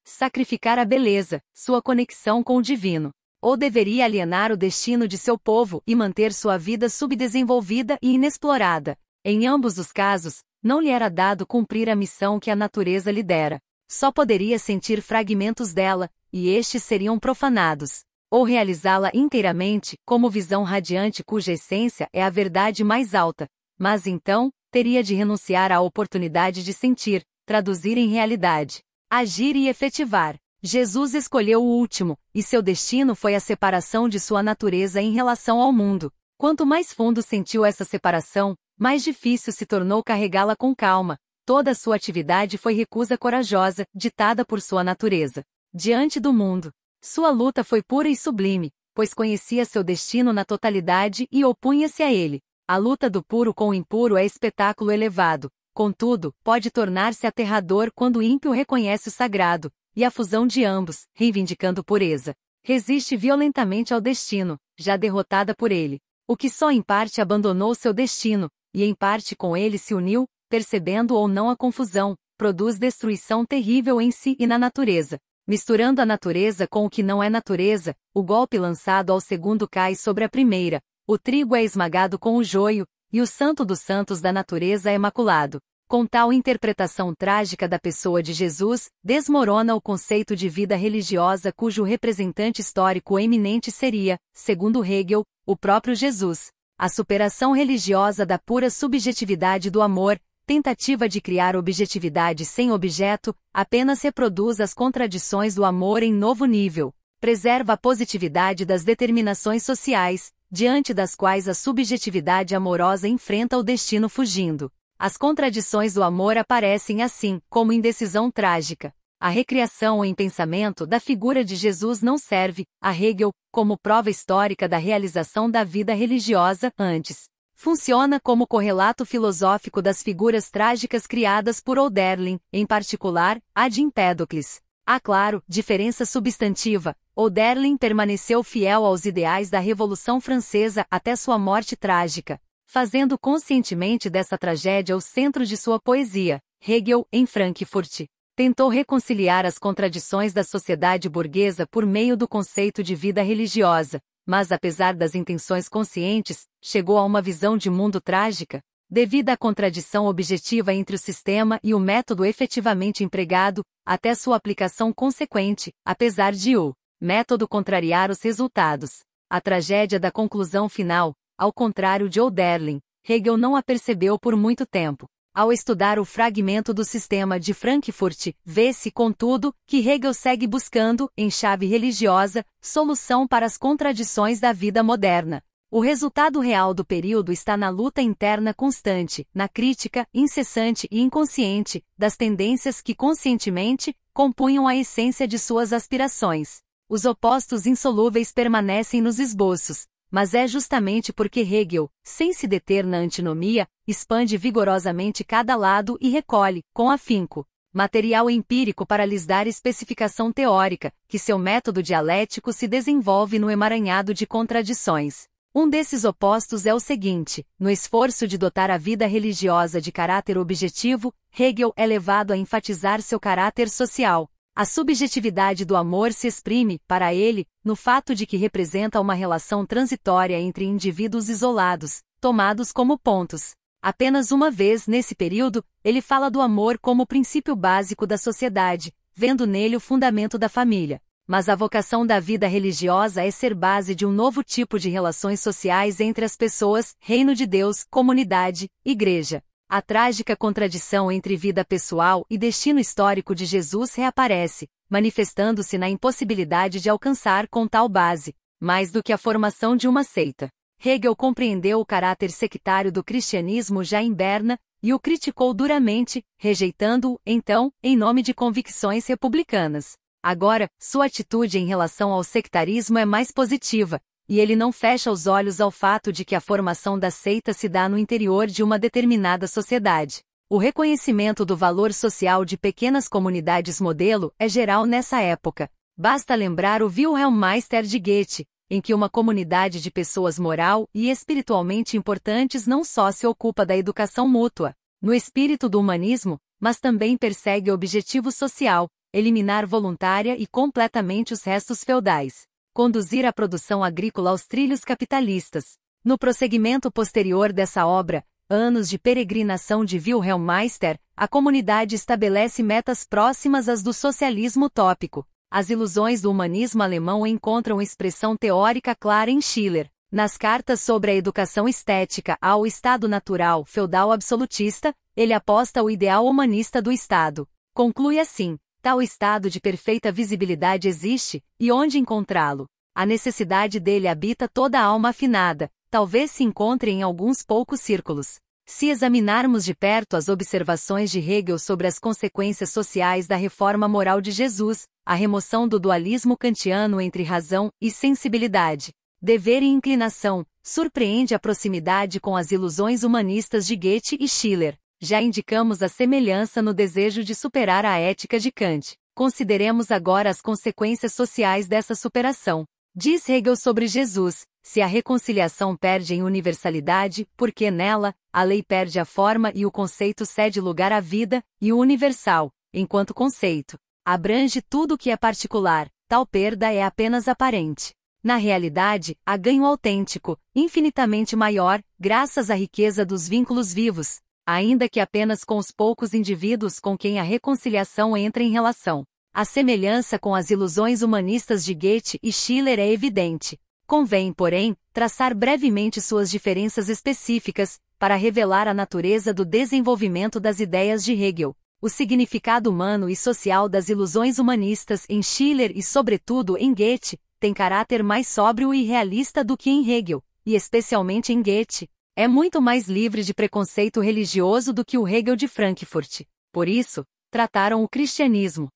[SPEAKER 1] sacrificar a beleza, sua conexão com o divino, ou deveria alienar o destino de seu povo e manter sua vida subdesenvolvida e inexplorada. Em ambos os casos, não lhe era dado cumprir a missão que a natureza lhe dera. Só poderia sentir fragmentos dela, e estes seriam profanados. Ou realizá-la inteiramente, como visão radiante cuja essência é a verdade mais alta. Mas então, teria de renunciar à oportunidade de sentir, traduzir em realidade, agir e efetivar. Jesus escolheu o último, e seu destino foi a separação de sua natureza em relação ao mundo. Quanto mais fundo sentiu essa separação, mais difícil se tornou carregá-la com calma. Toda a sua atividade foi recusa corajosa, ditada por sua natureza. Diante do mundo, sua luta foi pura e sublime, pois conhecia seu destino na totalidade e opunha-se a ele. A luta do puro com o impuro é espetáculo elevado, contudo, pode tornar-se aterrador quando o ímpio reconhece o sagrado, e a fusão de ambos, reivindicando pureza, resiste violentamente ao destino, já derrotada por ele. O que só em parte abandonou seu destino, e em parte com ele se uniu, percebendo ou não a confusão, produz destruição terrível em si e na natureza. Misturando a natureza com o que não é natureza, o golpe lançado ao segundo cai sobre a primeira, o trigo é esmagado com o joio, e o santo dos santos da natureza é maculado. Com tal interpretação trágica da pessoa de Jesus, desmorona o conceito de vida religiosa cujo representante histórico eminente seria, segundo Hegel, o próprio Jesus. A superação religiosa da pura subjetividade do amor, tentativa de criar objetividade sem objeto, apenas reproduz as contradições do amor em novo nível. Preserva a positividade das determinações sociais, diante das quais a subjetividade amorosa enfrenta o destino fugindo. As contradições do amor aparecem assim, como indecisão trágica. A recriação em pensamento da figura de Jesus não serve, a Hegel, como prova histórica da realização da vida religiosa, antes. Funciona como correlato filosófico das figuras trágicas criadas por Hölderlin, em particular, a de Empédocles. Há, claro, diferença substantiva. Hölderlin permaneceu fiel aos ideais da Revolução Francesa até sua morte trágica, fazendo conscientemente dessa tragédia o centro de sua poesia. Hegel, em Frankfurt, tentou reconciliar as contradições da sociedade burguesa por meio do conceito de vida religiosa, mas apesar das intenções conscientes, chegou a uma visão de mundo trágica, devido à contradição objetiva entre o sistema e o método efetivamente empregado, até sua aplicação consequente, apesar de o método contrariar os resultados. A tragédia da conclusão final, ao contrário de Hölderlin, Hegel não a percebeu por muito tempo. Ao estudar o fragmento do sistema de Frankfurt, vê-se, contudo, que Hegel segue buscando, em chave religiosa, solução para as contradições da vida moderna. O resultado real do período está na luta interna constante, na crítica, incessante e inconsciente, das tendências que conscientemente compunham a essência de suas aspirações. Os opostos insolúveis permanecem nos esboços, mas é justamente porque Hegel, sem se deter na antinomia, expande vigorosamente cada lado e recolhe, com afinco, material empírico para lhes dar especificação teórica, que seu método dialético se desenvolve no emaranhado de contradições. Um desses opostos é o seguinte: no esforço de dotar a vida religiosa de caráter objetivo, Hegel é levado a enfatizar seu caráter social. A subjetividade do amor se exprime, para ele, no fato de que representa uma relação transitória entre indivíduos isolados, tomados como pontos. Apenas uma vez nesse período, ele fala do amor como princípio básico da sociedade, vendo nele o fundamento da família. Mas a vocação da vida religiosa é ser base de um novo tipo de relações sociais entre as pessoas, reino de Deus, comunidade, igreja. A trágica contradição entre vida pessoal e destino histórico de Jesus reaparece, manifestando-se na impossibilidade de alcançar com tal base, mais do que a formação de uma seita. Hegel compreendeu o caráter sectário do cristianismo já em Berna, e o criticou duramente, rejeitando-o, então, em nome de convicções republicanas. Agora, sua atitude em relação ao sectarismo é mais positiva, e ele não fecha os olhos ao fato de que a formação da seita se dá no interior de uma determinada sociedade. O reconhecimento do valor social de pequenas comunidades modelo é geral nessa época. Basta lembrar o Wilhelm Meister de Goethe, em que uma comunidade de pessoas moral e espiritualmente importantes não só se ocupa da educação mútua, no espírito do humanismo, mas também persegue o objetivo social, eliminar voluntária e completamente os restos feudais. Conduzir a produção agrícola aos trilhos capitalistas. No prosseguimento posterior dessa obra, Anos de Peregrinação de Wilhelm Meister, a comunidade estabelece metas próximas às do socialismo utópico. As ilusões do humanismo alemão encontram expressão teórica clara em Schiller. Nas cartas sobre a educação estética ao Estado natural feudal absolutista, ele aposta o ideal humanista do Estado. Conclui assim: tal estado de perfeita visibilidade existe, e onde encontrá-lo? A necessidade dele habita toda a alma afinada, talvez se encontre em alguns poucos círculos. Se examinarmos de perto as observações de Hegel sobre as consequências sociais da reforma moral de Jesus, a remoção do dualismo kantiano entre razão e sensibilidade, dever e inclinação, surpreende a proximidade com as ilusões humanistas de Goethe e Schiller. Já indicamos a semelhança no desejo de superar a ética de Kant. Consideremos agora as consequências sociais dessa superação. Diz Hegel sobre Jesus: se a reconciliação perde em universalidade, porque nela, a lei perde a forma e o conceito cede lugar à vida, e o universal, enquanto conceito, abrange tudo o que é particular, tal perda é apenas aparente. Na realidade, há ganho autêntico, infinitamente maior, graças à riqueza dos vínculos vivos, ainda que apenas com os poucos indivíduos com quem a reconciliação entra em relação. A semelhança com as ilusões humanistas de Goethe e Schiller é evidente. Convém, porém, traçar brevemente suas diferenças específicas, para revelar a natureza do desenvolvimento das ideias de Hegel. O significado humano e social das ilusões humanistas em Schiller e, sobretudo, em Goethe, tem caráter mais sóbrio e realista do que em Hegel, e especialmente em Goethe. É muito mais livre de preconceito religioso do que o Hegel de Frankfurt. Por isso, trataram o cristianismo,